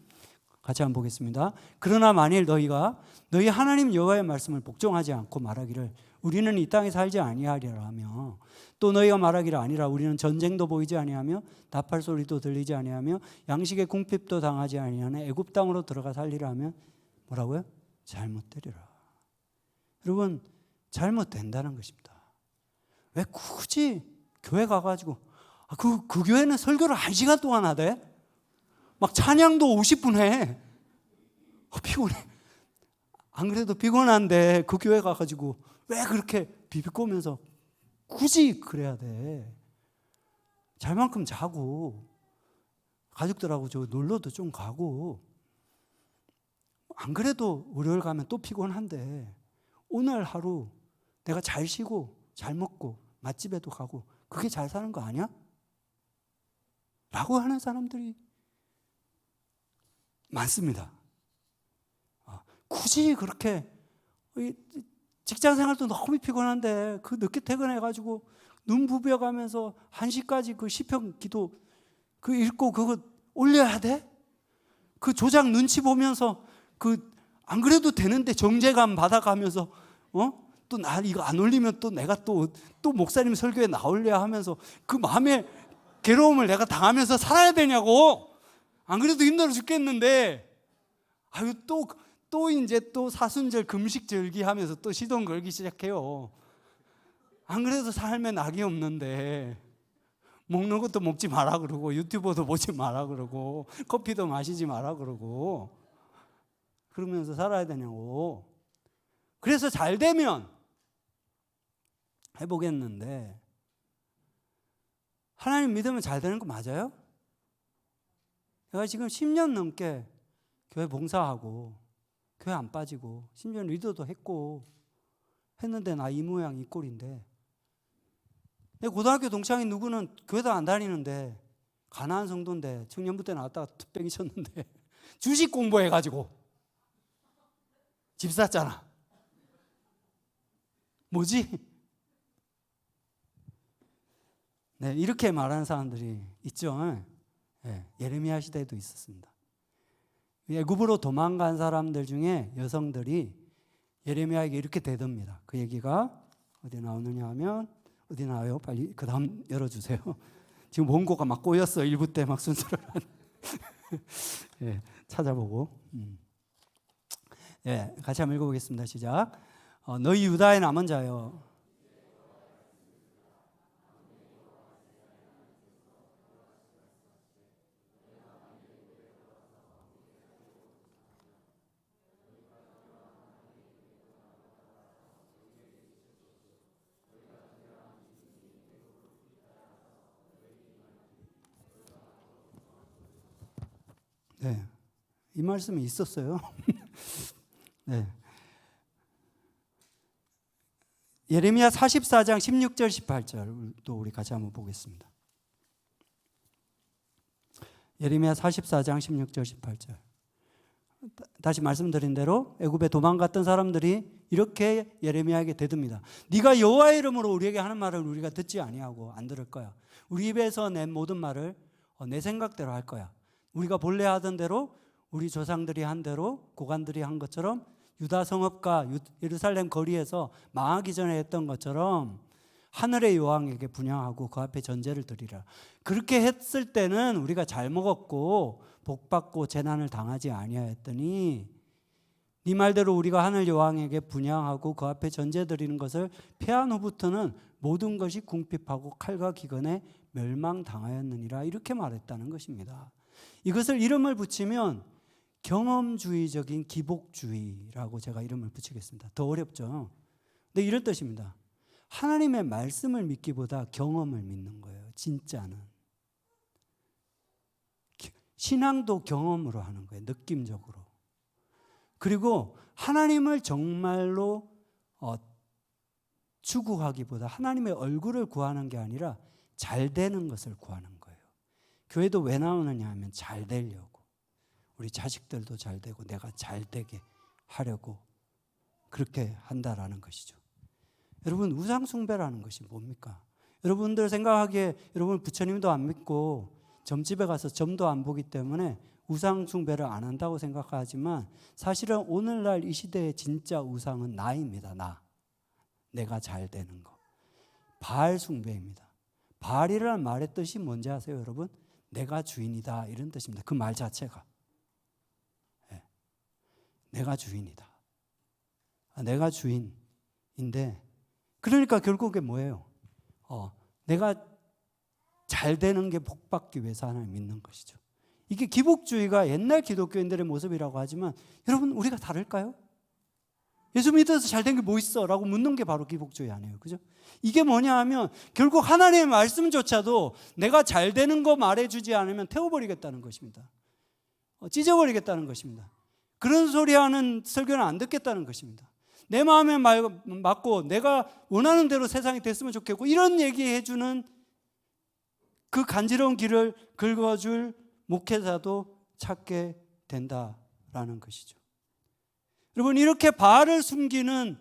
같이 한번 보겠습니다. 그러나 만일 너희가 너희 하나님 여호와의 말씀을 복종하지 않고 말하기를 우리는 이 땅에 살지 아니하리라 하며 또 너희가 말하기를 아니라 우리는 전쟁도 보이지 아니하며 나팔 소리도 들리지 아니하며 양식의 궁핍도 당하지 아니하는 애굽 땅으로 들어가 살리라 하면 뭐라고요? 잘못되리라. 여러분, 잘못된다는 것입니다. 왜 굳이 교회 가가지고 그 교회는 설교를 1시간 동안 하대? 막 찬양도 50분 해. 피곤해. 안 그래도 피곤한데 그 교회 가가지고 왜 그렇게 비비꼬면서 굳이 그래야 돼? 잘 만큼 자고 가족들하고 저 놀러도 좀 가고 안 그래도 월요일 가면 또 피곤한데 오늘 하루 내가 잘 쉬고 잘 먹고 맛집에도 가고 그게 잘 사는 거 아니야? 라고 하는 사람들이 많습니다. 굳이 그렇게 직장 생활도 너무 피곤한데 그 늦게 퇴근해가지고 눈 부벼가면서 1시까지 그 시편 기도 그 읽고 그거 올려야 돼? 그 조작 눈치 보면서 그 안 그래도 되는데 정죄감 받아가면서 또 나 이거 안 올리면 또 내가 또 목사님 설교에 나올려 하면서 그 마음의 괴로움을 내가 당하면서 살아야 되냐고. 안 그래도 힘들어 죽겠는데 아유 또 이제 또 사순절 금식 절기하면서 또 시동 걸기 시작해요. 안 그래도 삶에 낙이 없는데 먹는 것도 먹지 마라 그러고 유튜버도 보지 마라 그러고 커피도 마시지 마라 그러고 그러면서 살아야 되냐고. 그래서 잘 되면 해보겠는데 하나님 믿으면 잘 되는 거 맞아요? 제가 지금 10년 넘게 교회 봉사하고 교회 안 빠지고 심지어 리더도 했는데 나 이 모양 이 꼴인데 내 고등학교 동창인 누구는 교회도 안 다니는데 가난한 성도인데 청년부대 나왔다가 툭병이 쳤는데 주식 공부해가지고 집 샀잖아. 뭐지? 네, 이렇게 말하는 사람들이 있죠. 네, 예레미야 시대에도 있었습니다. 애굽으로 도망간 사람들 중에 여성들이 예레미야에게 이렇게 대듭니다. 그 얘기가 어디 나오느냐 하면 어디 나와요? 빨리 그 다음 열어주세요. 지금 원고가 막 꼬였어. 1부 때 막 순서를 네, 찾아보고 네, 같이 한번 읽어보겠습니다. 시작. 너희 유다의 남은 자여 네, 이 말씀이 있었어요. 네. 예레미야 44장 16절 18절 또 우리 같이 한번 보겠습니다. 예레미야 44장 16절 18절. 다시 말씀드린 대로 애굽에 도망갔던 사람들이 이렇게 예레미야에게 대듭니다. 네가 여호와의 이름으로 우리에게 하는 말을 우리가 듣지 아니하고 안 들을 거야. 우리 입에서 낸 모든 말을 내 생각대로 할 거야. 우리가 본래 하던 대로 우리 조상들이 한 대로 고관들이 한 것처럼 유다 성읍과 예루살렘 거리에서 망하기 전에 했던 것처럼 하늘의 여왕에게 분향하고 그 앞에 전제를 드리라. 그렇게 했을 때는 우리가 잘 먹었고 복받고 재난을 당하지 아니하였더니 네 말대로 우리가 하늘 여왕에게 분향하고 그 앞에 전제 드리는 것을 폐한 후부터는 모든 것이 궁핍하고 칼과 기근에 멸망당하였느니라. 이렇게 말했다는 것입니다. 이것을 이름을 붙이면 경험주의적인 기복주의라고 제가 이름을 붙이겠습니다. 더 어렵죠? 근데 이런 뜻입니다. 하나님의 말씀을 믿기보다 경험을 믿는 거예요. 진짜는. 신앙도 경험으로 하는 거예요. 느낌적으로. 그리고 하나님을 정말로 추구하기보다 하나님의 얼굴을 구하는 게 아니라 잘 되는 것을 구하는 거예요. 교회도 왜 나오느냐 하면 잘 되려고. 우리 자식들도 잘 되고 내가 잘 되게 하려고 그렇게 한다라는 것이죠. 여러분, 우상 숭배라는 것이 뭡니까? 여러분들 생각하기에 여러분 부처님도 안 믿고 점집에 가서 점도 안 보기 때문에 우상 숭배를 안 한다고 생각하지만 사실은 오늘날 이 시대의 진짜 우상은 나입니다. 내가 잘 되는 거. 바알 숭배입니다. 바알이라는 말의 뜻이 뭔지 아세요, 여러분? 내가 주인이다 이런 뜻입니다. 그 말 자체가. 네. 내가 주인이다. 내가 주인인데 그러니까 결국에 뭐예요? 내가 잘 되는 게 복받기 위해서 하나님 믿는 것이죠. 이게 기복주의가 옛날 기독교인들의 모습이라고 하지만 여러분 우리가 다를까요? 예수 믿어서 잘 된 게 뭐 있어? 라고 묻는 게 바로 기복주의 아니에요. 그죠? 이게 뭐냐 하면 결국 하나님의 말씀조차도 내가 잘 되는 거 말해주지 않으면 태워버리겠다는 것입니다. 찢어버리겠다는 것입니다. 그런 소리 하는 설교는 안 듣겠다는 것입니다. 내 마음에 맞고 내가 원하는 대로 세상이 됐으면 좋겠고 이런 얘기해주는 그 간지러운 길을 긁어줄 목회자도 찾게 된다라는 것이죠. 여러분 이렇게 바알을 숨기는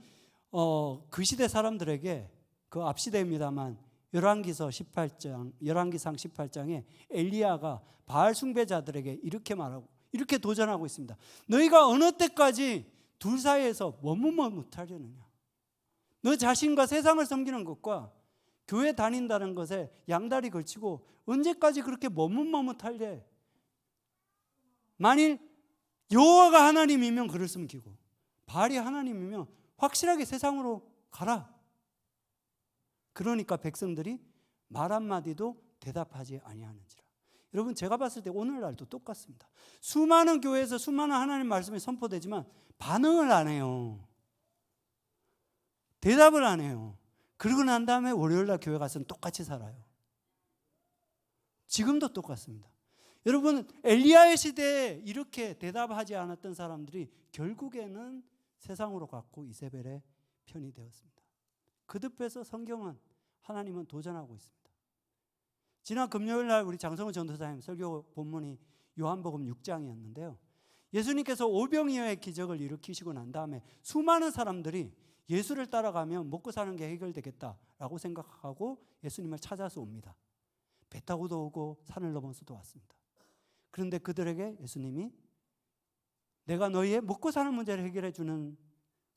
그 시대 사람들에게 그 앞시대입니다만 열왕기상 18장에 엘리야가 바알 숭배자들에게 이렇게 말하고 이렇게 도전하고 있습니다. 너희가 어느 때까지 둘 사이에서 머뭇머뭇하려느냐? 너 자신과 세상을 섬기는 것과 교회 다닌다는 것에 양다리 걸치고 언제까지 그렇게 머뭇머뭇할래? 만일 여호와가 하나님이면 그를 숨기고 바알이 하나님이면 확실하게 세상으로 가라. 그러니까 백성들이 말 한마디도 대답하지 아니하는지라. 여러분 제가 봤을 때 오늘날도 똑같습니다. 수많은 교회에서 수많은 하나님 말씀이 선포되지만 반응을 안 해요. 대답을 안 해요. 그러고 난 다음에 월요일날 교회 가서는 똑같이 살아요. 지금도 똑같습니다. 여러분 엘리야의 시대에 이렇게 대답하지 않았던 사람들이 결국에는 세상으로 갔고 이세벨의 편이 되었습니다. 그 늪에서 성경은 하나님은 도전하고 있습니다. 지난 금요일날 우리 장성우 전도사님 설교 본문이 요한복음 6장이었는데요. 예수님께서 오병이어의 기적을 일으키시고 난 다음에 수많은 사람들이 예수를 따라가면 먹고 사는 게 해결되겠다라고 생각하고 예수님을 찾아서 옵니다. 배 타고도 오고 산을 넘어서도 왔습니다. 그런데 그들에게 예수님이 내가 너희의 먹고 사는 문제를 해결해 주는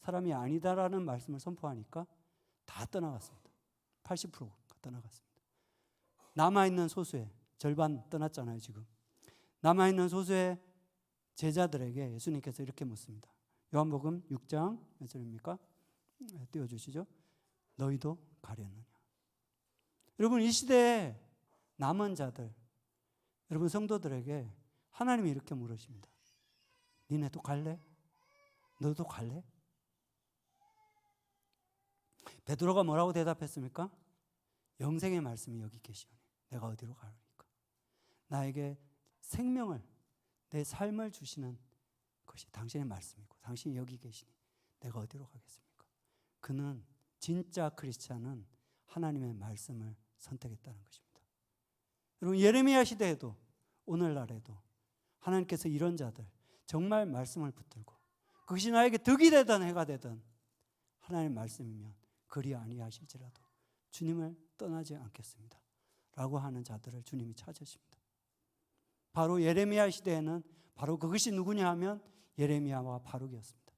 사람이 아니다라는 말씀을 선포하니까 다 떠나갔습니다. 80%가 떠나갔습니다. 남아있는 소수의 절반 떠났잖아요 지금. 남아있는 소수의 제자들에게 예수님께서 이렇게 묻습니다. 요한복음 6장 몇 절입니까? 띄워주시죠. 너희도 가려느냐. 여러분 이 시대에 남은 자들 여러분 성도들에게 하나님이 이렇게 물으십니다. 니네도 갈래? 너도 갈래? 베드로가 뭐라고 대답했습니까? 영생의 말씀이 여기 계시오니 내가 어디로 가려니까. 나에게 생명을 내 삶을 주시는 것이 당신의 말씀이고 당신이 여기 계시니 내가 어디로 가겠습니까? 그는 진짜 크리스찬은 하나님의 말씀을 선택했다는 것입니다. 여러분 예레미야 시대에도 오늘날에도 하나님께서 이런 자들 정말 말씀을 붙들고 그것이 나에게 덕이 되든 해가 되든 하나님의 말씀이면 그리 아니하실지라도 주님을 떠나지 않겠습니다 라고 하는 자들을 주님이 찾으십니다. 바로 예레미야 시대에는 바로 그것이 누구냐 하면 예레미야와 바룩이었습니다.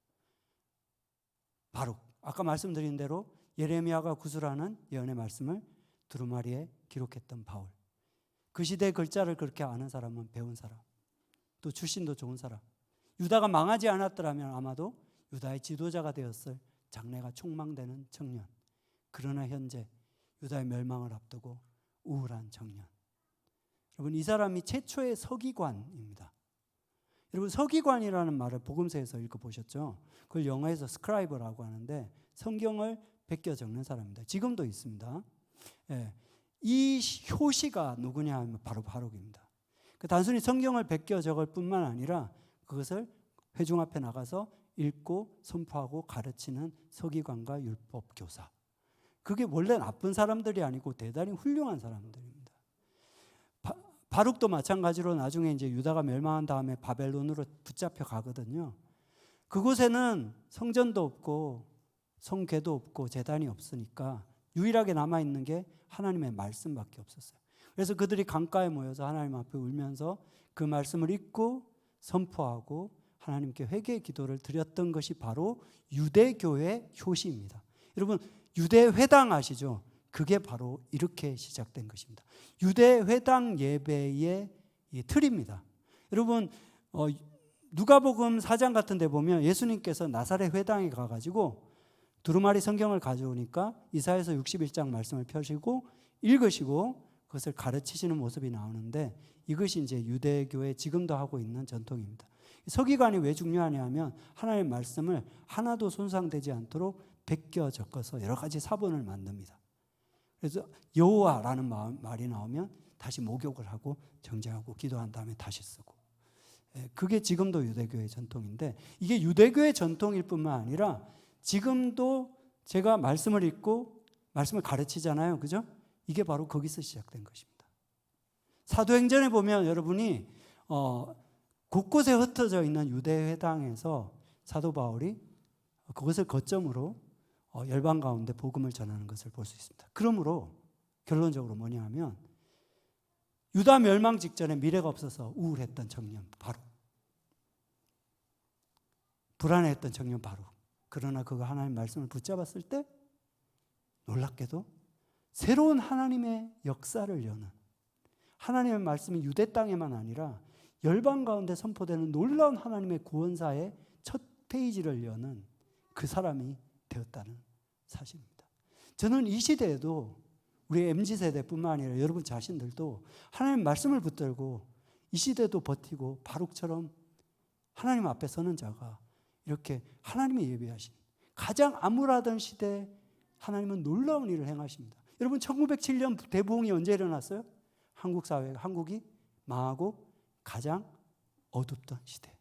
바룩, 아까 말씀드린 대로 예레미야가 구술하는 예언의 말씀을 두루마리에 기록했던 바울. 그 시대의 글자를 그렇게 아는 사람은 배운 사람, 또 출신도 좋은 사람. 유다가 망하지 않았더라면 아마도 유다의 지도자가 되었을 장래가 촉망되는 청년. 그러나 현재 유다의 멸망을 앞두고 우울한 청년. 여러분 이 사람이 최초의 서기관입니다. 여러분 서기관이라는 말을 복음서에서 읽어보셨죠? 그걸 영어에서 스크라이버라고 하는데 성경을 베껴 적는 사람입니다. 지금도 있습니다. 이 효시가 누구냐 하면 바로 바룩입니다. 단순히 성경을 베껴 적을 뿐만 아니라 그것을 회중 앞에 나가서 읽고 선포하고 가르치는 서기관과 율법 교사. 그게 원래 나쁜 사람들이 아니고 대단히 훌륭한 사람들입니다. 바룩도 마찬가지로 나중에 이제 유다가 멸망한 다음에 바벨론으로 붙잡혀 가거든요. 그곳에는 성전도 없고 성궤도 없고 제단이 없으니까 유일하게 남아있는 게 하나님의 말씀밖에 없었어요. 그래서 그들이 강가에 모여서 하나님 앞에 울면서 그 말씀을 읽고 선포하고 하나님께 회개의 기도를 드렸던 것이 바로 유대교의 효시입니다. 여러분, 유대회당 아시죠? 그게 바로 이렇게 시작된 것입니다. 유대회당 예배의 틀입니다. 여러분, 누가복음 4장 같은 데 보면 예수님께서 나사렛 회당에 가가지고 두루마리 성경을 가져오니까 이사야서 61장 말씀을 펴시고 읽으시고 그것을 가르치시는 모습이 나오는데 이것이 이제 유대교회 지금도 하고 있는 전통입니다. 서기관이 왜 중요하냐 하면 하나님의 말씀을 하나도 손상되지 않도록 베껴 적어서 여러 가지 사본을 만듭니다. 그래서 여호와라는 말이 나오면 다시 목욕을 하고 정죄하고 기도한 다음에 다시 쓰고, 그게 지금도 유대교의 전통인데 이게 유대교의 전통일 뿐만 아니라 지금도 제가 말씀을 읽고 말씀을 가르치잖아요. 그죠? 이게 바로 거기서 시작된 것입니다. 사도행전에 보면 여러분이 곳곳에 흩어져 있는 유대회당에서 사도 바울이 그것을 거점으로 열방 가운데 복음을 전하는 것을 볼 수 있습니다. 그러므로 결론적으로 뭐냐 하면 유다 멸망 직전에 미래가 없어서 우울했던 청년 바룩, 불안해했던 청년 바룩, 그러나 그가 하나님의 말씀을 붙잡았을 때 놀랍게도 새로운 하나님의 역사를 여는, 하나님의 말씀이 유대 땅에만 아니라 열방 가운데 선포되는 놀라운 하나님의 구원사의 첫 페이지를 여는 그 사람이 되었다는 사실입니다. 저는 이 시대에도 우리 MZ세대뿐만 아니라 여러분 자신들도 하나님의 말씀을 붙들고 이 시대도 버티고 바룩처럼 하나님 앞에 서는 자가 이렇게 하나님의 예비하신 가장 암울하던 시대에 하나님은 놀라운 일을 행하십니다. 여러분 1907년 대부흥이 언제 일어났어요? 한국 사회가, 한국이 망하고 가장 어둡던 시대.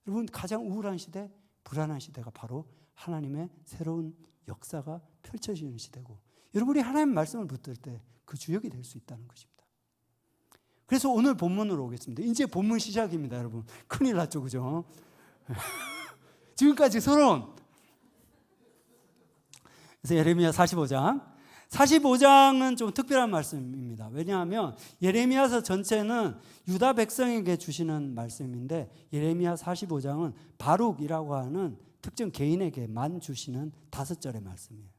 여러분 가장 우울한 시대, 불안한 시대가 바로 하나님의 새로운 역사가 펼쳐지는 시대고 여러분이 하나님의 말씀을 붙들 때 그 주역이 될 수 있다는 것입니다. 그래서 오늘 본문으로 오겠습니다. 이제 본문 시작입니다. 여러분 큰일 났죠, 그죠? 지금까지 서론. 그래서 예레미야 45장은 좀 특별한 말씀입니다. 왜냐하면 예레미야서 전체는 유다 백성에게 주시는 말씀인데 예레미야 45장은 바룩이라고 하는 특정 개인에게만 주시는 5절의 말씀이에요.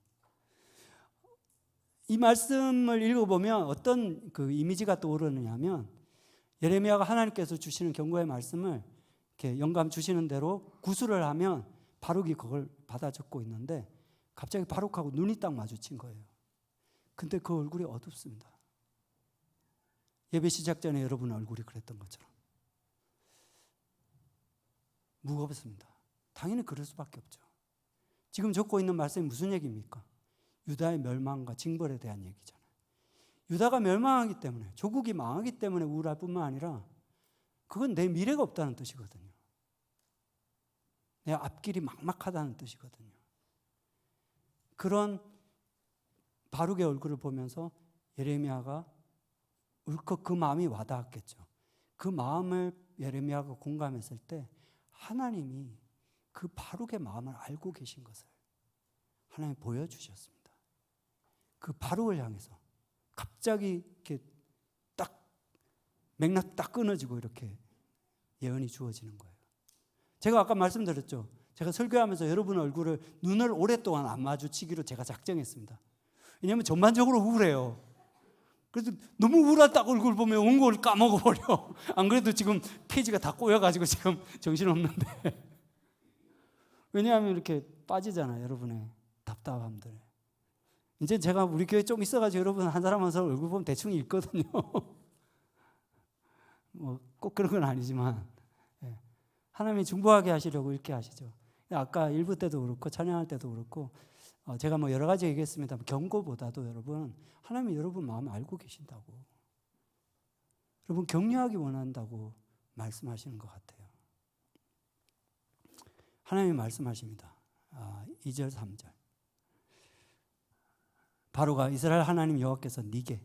이 말씀을 읽어보면 어떤 그 이미지가 떠오르느냐면 예레미야가 하나님께서 주시는 경고의 말씀을 이렇게 영감 주시는 대로 구술을 하면 바룩이 그걸 받아 적고 있는데 갑자기 바룩하고 눈이 딱 마주친 거예요. 근데 그 얼굴이 어둡습니다. 예배 시작 전에 여러분 얼굴이 그랬던 것처럼 무겁습니다. 당연히 그럴 수밖에 없죠. 지금 적고 있는 말씀이 무슨 얘기입니까? 유다의 멸망과 징벌에 대한 얘기잖아요. 유다가 멸망하기 때문에, 조국이 망하기 때문에 우울할 뿐만 아니라 그건 내 미래가 없다는 뜻이거든요. 내 앞길이 막막하다는 뜻이거든요. 그런 바룩의 얼굴을 보면서 예레미야가 울컥 그 마음이 와닿았겠죠. 그 마음을 예레미야가 공감했을 때 하나님이 그 바룩의 마음을 알고 계신 것을 하나님이 보여주셨습니다. 그 바룩을 향해서 갑자기 이렇게 딱 맥락 딱 끊어지고 이렇게 예언이 주어지는 거예요. 제가 아까 말씀드렸죠. 제가 설교하면서 여러분 얼굴을 눈을 오랫동안 안 마주치기로 제가 작정했습니다. 왜냐하면 전반적으로 우울해요. 그래서 너무 우울한 딱 얼굴 보면 온 걸 까먹어버려. 안 그래도 지금 페이지가 다 꼬여가지고 지금 정신없는데. 왜냐하면 이렇게 빠지잖아요. 여러분의 답답함들. 이제 제가 우리 교회 좀 있어가지고 여러분 한 사람 한 사람 얼굴 보면 대충 읽거든요. 뭐 꼭 그런 건 아니지만 하나님이 중보하게 하시려고 이렇게 하시죠. 아까 일부 때도 그렇고 찬양할 때도 그렇고 제가 뭐 여러 가지 얘기했습니다. 경고보다도 여러분 하나님이 여러분 마음 알고 계신다고. 여러분 격려하기 원한다고 말씀하시는 것 같아요. 하나님이 말씀하십니다. 2절 3절. 바로가 이스라엘 하나님 여호와께서 네게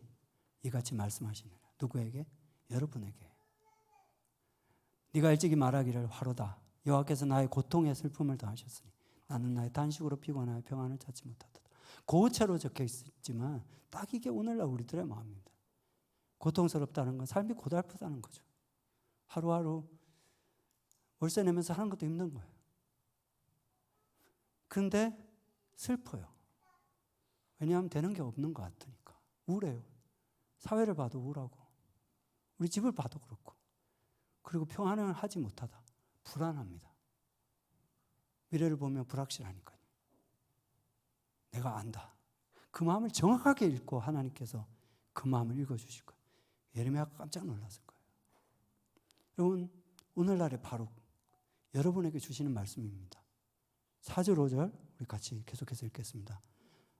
이같이 말씀하시느라. 누구에게? 여러분에게. 네가 일찍이 말하기를 화로다. 여호와께서 나의 고통에 슬픔을 더하셨으니 나는 나의 단식으로 피곤하여 평안을 찾지 못하다. 고우체로 적혀 있지만 딱 이게 오늘날 우리들의 마음입니다. 고통스럽다는 건 삶이 고달프다는 거죠. 하루하루 월세 내면서 하는 것도 힘든 거예요. 그런데 슬퍼요. 왜냐하면 되는 게 없는 것 같으니까. 우울해요. 사회를 봐도 우울하고 우리 집을 봐도 그렇고, 그리고 평안을 하지 못하다. 불안합니다. 미래를 보면 불확실하니까요. 내가 안다. 그 마음을 정확하게 읽고 하나님께서 그 마음을 읽어주실 거예요. 예레미야가 깜짝 놀랐을 거예요. 여러분, 오늘날의 바룩, 여러분에게 주시는 말씀입니다. 4절 5절 우리 같이 계속해서 읽겠습니다.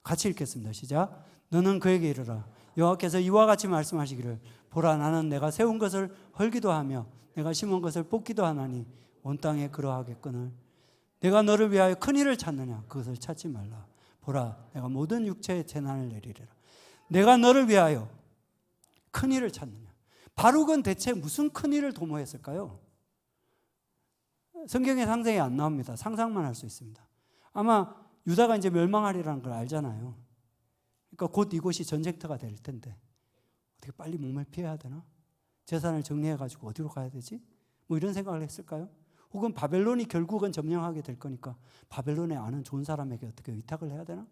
같이 읽겠습니다. 시작. 너는 그에게 이르라. 여호와께서 이와 같이 말씀하시기를 보라, 나는 내가 세운 것을 헐기도 하며 내가 심은 것을 뽑기도 하나니 온 땅에 그러하겠거늘 내가 너를 위하여 큰 일을 찾느냐? 그것을 찾지 말라. 보라, 내가 모든 육체에 재난을 내리리라. 내가 너를 위하여 큰 일을 찾느냐? 바룩은 대체 무슨 큰 일을 도모했을까요? 성경에 상상이 안 나옵니다. 상상만 할 수 있습니다. 아마 유다가 이제 멸망하리라는 걸 알잖아요. 그러니까 곧 이곳이 전쟁터가 될 텐데 어떻게 빨리 몸을 피해야 되나? 재산을 정리해가지고 어디로 가야 되지? 뭐 이런 생각을 했을까요? 혹은 바벨론이 결국은 점령하게 될 거니까 바벨론에 아는 좋은 사람에게 어떻게 의탁을 해야 되나?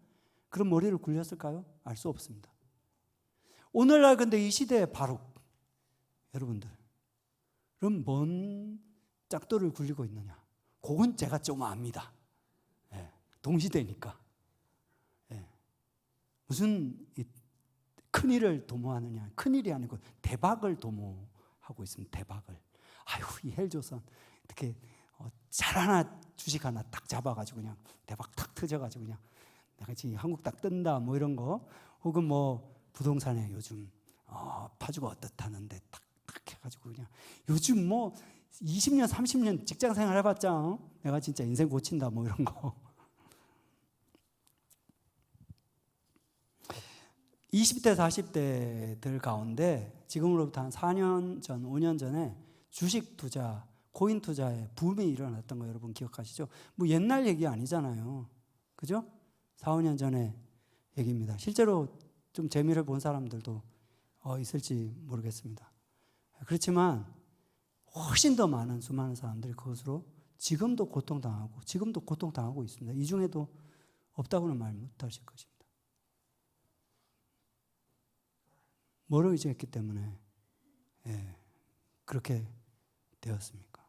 그런 머리를 굴렸을까요? 알 수 없습니다. 오늘날 근데 이 시대의 바룩, 여러분들, 그럼 뭔 짝도를 굴리고 있느냐? 그건 제가 좀 압니다. 동시대니까. 무슨 큰일을 도모하느냐? 큰일이 아니고 대박을 도모하고 있습니다. 대박을. 아유, 이 헬조선 어떻게 잘 하나, 주식 하나 딱 잡아가지고 그냥 대박 탁 터져가지고 그냥 내가 지금 한국 딱 뜬다 뭐 이런 거, 혹은 뭐 부동산에 요즘 파주가 어떻다는데 탁 해가지고 그냥 요즘 뭐 20년 30년 직장 생활 해봤자 내가 진짜 인생 고친다 뭐 이런 거. 20대 40대들 가운데 지금으로부터 한 4년 전 5년 전에 주식 투자, 코인 투자에 붐이 일어났던 거 여러분 기억하시죠? 뭐 옛날 얘기 아니잖아요. 그죠? 4, 5년 전에 얘기입니다. 실제로 좀 재미를 본 사람들도 있을지 모르겠습니다. 그렇지만 훨씬 더 많은 수많은 사람들이 그것으로 지금도 고통당하고 있습니다. 이 중에도 없다고는 말 못하실 것입니다. 뭐로 의지했기 때문에 그렇게 되었습니까?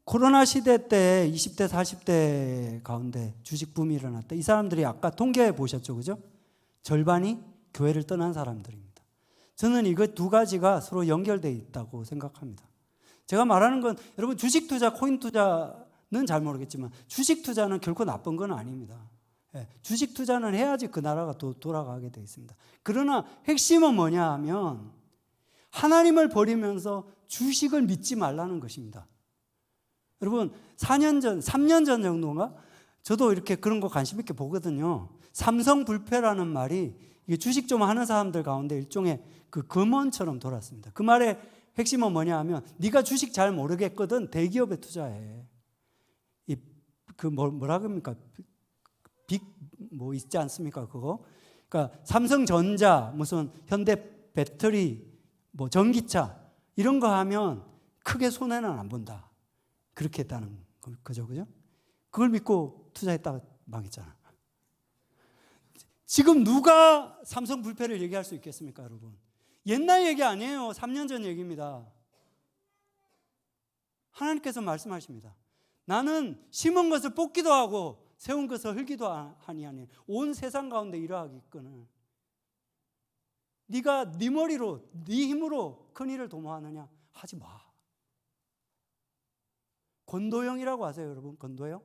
코로나 시대 때 20대, 40대 가운데 주식 붐이 일어났다. 이 사람들이 아까 통계해 보셨죠, 그죠? 절반이 교회를 떠난 사람들입니다. 저는 이거 두 가지가 서로 연결되어 있다고 생각합니다. 제가 말하는 건 여러분 주식 투자, 코인 투자는 잘 모르겠지만 주식 투자는 결코 나쁜 건 아닙니다. 주식 투자는 해야지 그 나라가 또 돌아가게 되어 있습니다. 그러나 핵심은 뭐냐 하면 하나님을 버리면서 주식을 믿지 말라는 것입니다. 여러분 4년 전, 3년 전 정도인가? 저도 이렇게 그런 거 관심 있게 보거든요. 삼성불패라는 말이 이게 주식 좀 하는 사람들 가운데 일종의 그 금원처럼 돌았습니다. 그 말의 핵심은 뭐냐 하면 네가 주식 잘 모르겠거든 대기업에 투자해. 뭐라 그럽니까? 빅 뭐 있지 않습니까? 그거. 그러니까 삼성전자, 무슨 현대배터리, 뭐 전기차 이런 거 하면 크게 손해는 안 본다. 그렇게 했다는 거죠, 그죠? 그걸 믿고 투자했다가 망했잖아. 지금 누가 삼성 불패를 얘기할 수 있겠습니까, 여러분? 옛날 얘기 아니에요. 3년 전 얘기입니다. 하나님께서 말씀하십니다. 나는 심은 것을 뽑기도 하고 세운 것을 헐기도 하니 온 세상 가운데 이러하기거늘 네가 네 머리로 네 힘으로 큰 일을 도모하느냐? 하지 마. 권도영이라고 아세요, 여러분? 권도영?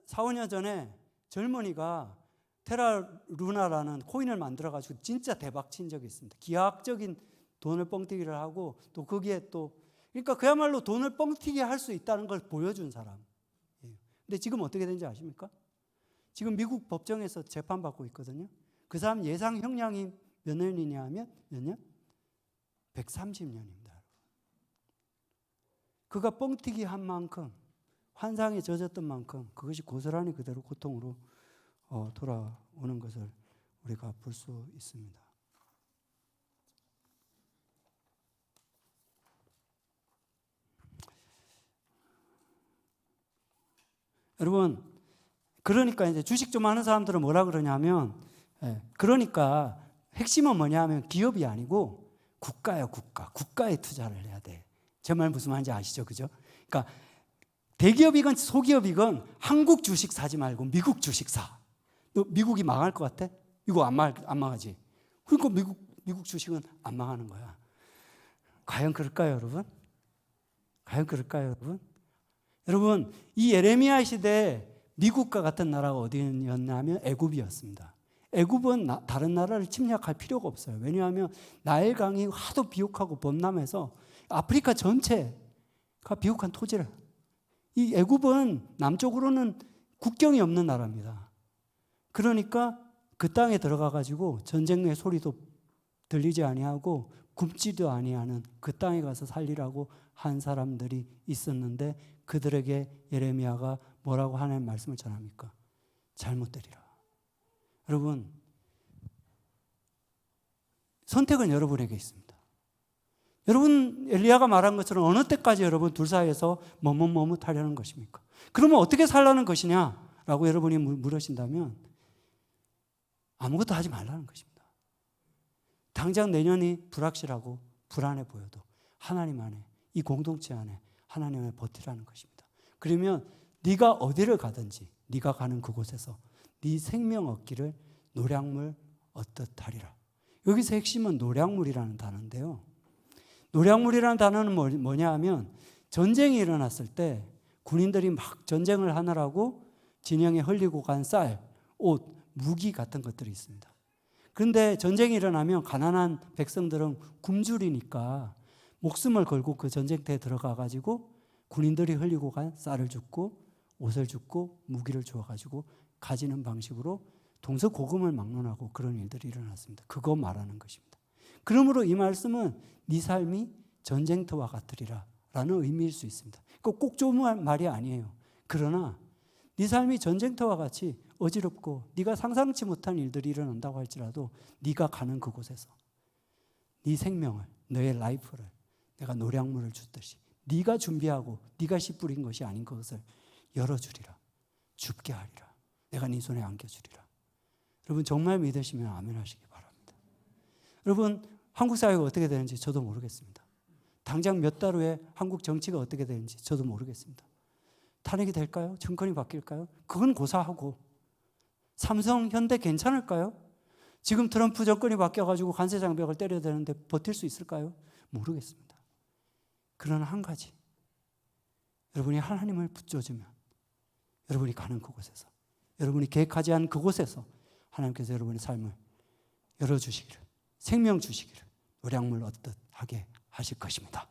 4, 5년 전에 젊은이가 테라루나라는 코인을 만들어가지고 진짜 대박 친 적이 있습니다. 기하학적인 돈을 뻥튀기를 하고 또 거기에 또 그러니까 그야말로 돈을 뻥튀기 할 수 있다는 걸 보여준 사람이에요. 근데 지금 어떻게 된지 아십니까? 지금 미국 법정에서 재판받고 있거든요. 그 사람 예상 형량이 몇 년이냐 하면 몇 년? 130년입니다. 그가 뻥튀기 한 만큼 환상에 젖었던 만큼 그것이 고스란히 그대로 고통으로 돌아오는 것을 우리가 볼 수 있습니다. 여러분, 그러니까 이제 주식 좀 하는 사람들은 뭐라 그러냐면, 그러니까 핵심은 뭐냐 하면 기업이 아니고 국가예요, 국가. 국가에 투자를 해야 돼. 제 말 무슨 말인지 아시죠? 그죠? 그러니까 대기업이건 소기업이건 한국 주식 사지 말고 미국 주식 사. 너 미국이 망할 것 같아? 미국 안 망하지? 그러니까 미국 주식은 안 망하는 거야. 과연 그럴까요, 여러분? 과연 그럴까요, 여러분? 여러분, 이 예레미야 시대에 미국과 같은 나라가 어디였냐면 애굽이었습니다. 애굽은 다른 나라를 침략할 필요가 없어요. 왜냐하면 나일강이 하도 비옥하고 범람해서 아프리카 전체가 비옥한 토지를, 이 애굽은 남쪽으로는 국경이 없는 나라입니다. 그러니까 그 땅에 들어가 가지고 전쟁의 소리도 들리지 아니하고 굶지도 아니하는 그 땅에 가서 살리라고 한 사람들이 있었는데 그들에게 예레미야가 뭐라고 하나님 말씀을 전합니까? 잘못 되리라. 여러분, 선택은 여러분에게 있습니다. 여러분, 엘리야가 말한 것처럼 어느 때까지 여러분 둘 사이에서 머뭇머뭇하려는 것입니까? 그러면 어떻게 살라는 것이냐라고 여러분이 물으신다면 아무것도 하지 말라는 것입니다. 당장 내년이 불확실하고 불안해 보여도 하나님 안에, 이 공동체 안에 하나님 안에 버티라는 것입니다. 그러면 네가 어디를 가든지 네가 가는 그곳에서 네 생명 얻기를 노량물 얻듯 하리라. 여기서 핵심은 노량물이라는 단어인데요. 노량물이라는 단어는 뭐냐 하면 전쟁이 일어났을 때 군인들이 막 전쟁을 하느라고 진영에 흘리고 간 쌀, 옷, 무기 같은 것들이 있습니다. 그런데 전쟁이 일어나면 가난한 백성들은 굶주리니까 목숨을 걸고 그 전쟁터에 들어가 가지고 군인들이 흘리고 간 쌀을 줍고 옷을 줍고 무기를 주어 가지고 가지는 방식으로 동서고금을 막론하고 그런 일들이 일어났습니다. 그거 말하는 것입니다. 그러므로 이 말씀은 네 삶이 전쟁터와 같으리라 라는 의미일 수 있습니다. 꼭 좋은 말이 아니에요. 그러나 네 삶이 전쟁터와 같이 어지럽고 네가 상상치 못한 일들이 일어난다고 할지라도 네가 가는 그곳에서 네 생명을, 너의 라이프를 내가 노량물을 주듯이 네가 준비하고 네가 씨 뿌린 것이 아닌 것을 열어주리라. 줍게 하리라. 내가 네 손에 안겨주리라. 여러분 정말 믿으시면 아멘 하시기 바랍니다. 여러분 한국 사회가 어떻게 되는지 저도 모르겠습니다. 당장 몇 달 후에 한국 정치가 어떻게 되는지 저도 모르겠습니다. 탄핵이 될까요? 정권이 바뀔까요? 그건 고사하고 삼성, 현대 괜찮을까요? 지금 트럼프 정권이 바뀌어가지고 관세장벽을 때려야 되는데 버틸 수 있을까요? 모르겠습니다. 그러나 한 가지, 여러분이 하나님을 붙잡으면 여러분이 가는 그곳에서, 여러분이 계획하지 않은 그곳에서 하나님께서 여러분의 삶을 열어주시기를, 생명 주시기를 노량물 얻듯 하게 하실 것입니다.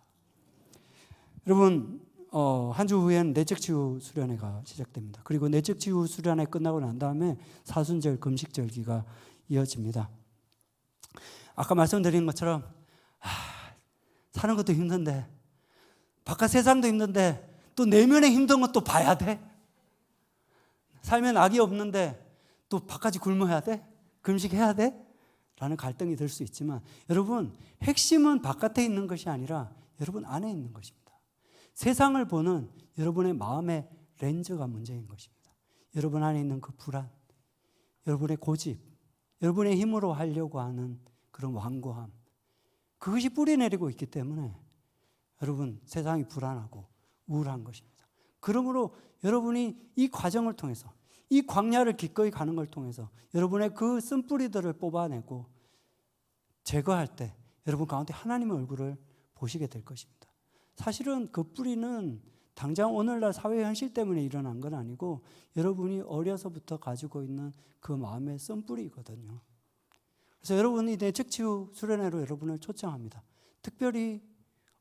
여러분 한 주 후에는 내적 치유 수련회가 시작됩니다. 그리고 내적 치유 수련회 끝나고 난 다음에 사순절 금식절기가 이어집니다. 아까 말씀드린 것처럼 사는 것도 힘든데 바깥 세상도 힘든데 또 내면에 힘든 것도 봐야 돼? 살면 악이 없는데 또 바깥이 굶어야 돼? 금식해야 돼? 라는 갈등이 들 수 있지만 여러분 핵심은 바깥에 있는 것이 아니라 여러분 안에 있는 것입니다. 세상을 보는 여러분의 마음의 렌즈가 문제인 것입니다. 여러분 안에 있는 그 불안, 여러분의 고집, 여러분의 힘으로 하려고 하는 그런 완고함, 그것이 뿌리내리고 있기 때문에 여러분 세상이 불안하고 우울한 것입니다. 그러므로 여러분이 이 과정을 통해서 이 광야를 기꺼이 가는 걸 통해서 여러분의 그 쓴뿌리들을 뽑아내고 제거할 때 여러분 가운데 하나님의 얼굴을 보시게 될 것입니다. 사실은 그 뿌리는 당장 오늘날 사회 현실 때문에 일어난 건 아니고 여러분이 어려서부터 가지고 있는 그 마음의 썬뿌리거든요. 그래서 여러분이 내적치유 수련회로 여러분을 초청합니다. 특별히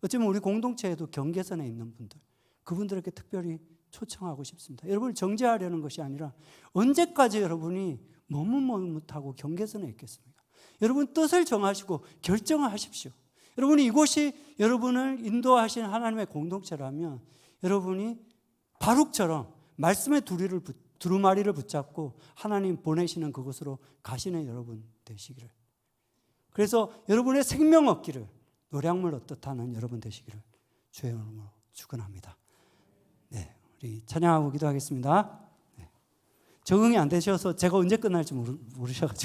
어쩌면 우리 공동체에도 경계선에 있는 분들, 그분들에게 특별히 초청하고 싶습니다. 여러분을 정죄하려는 것이 아니라 언제까지 여러분이 머뭇머뭇하고 경계선에 있겠습니까? 여러분 뜻을 정하시고 결정을 하십시오. 여러분이 이곳이 여러분을 인도하신 하나님의 공동체라면 여러분이 바룩처럼 말씀의 두루마리를 붙잡고 하나님 보내시는 그곳으로 가시는 여러분 되시기를. 그래서 여러분의 생명 얻기를 노량물 얻듯 하는 여러분 되시기를 주의 이름으로 축원합니다. 네, 우리 찬양하고 기도하겠습니다. 네. 적응이 안 되셔서 제가 언제 끝날지 모르셔가지고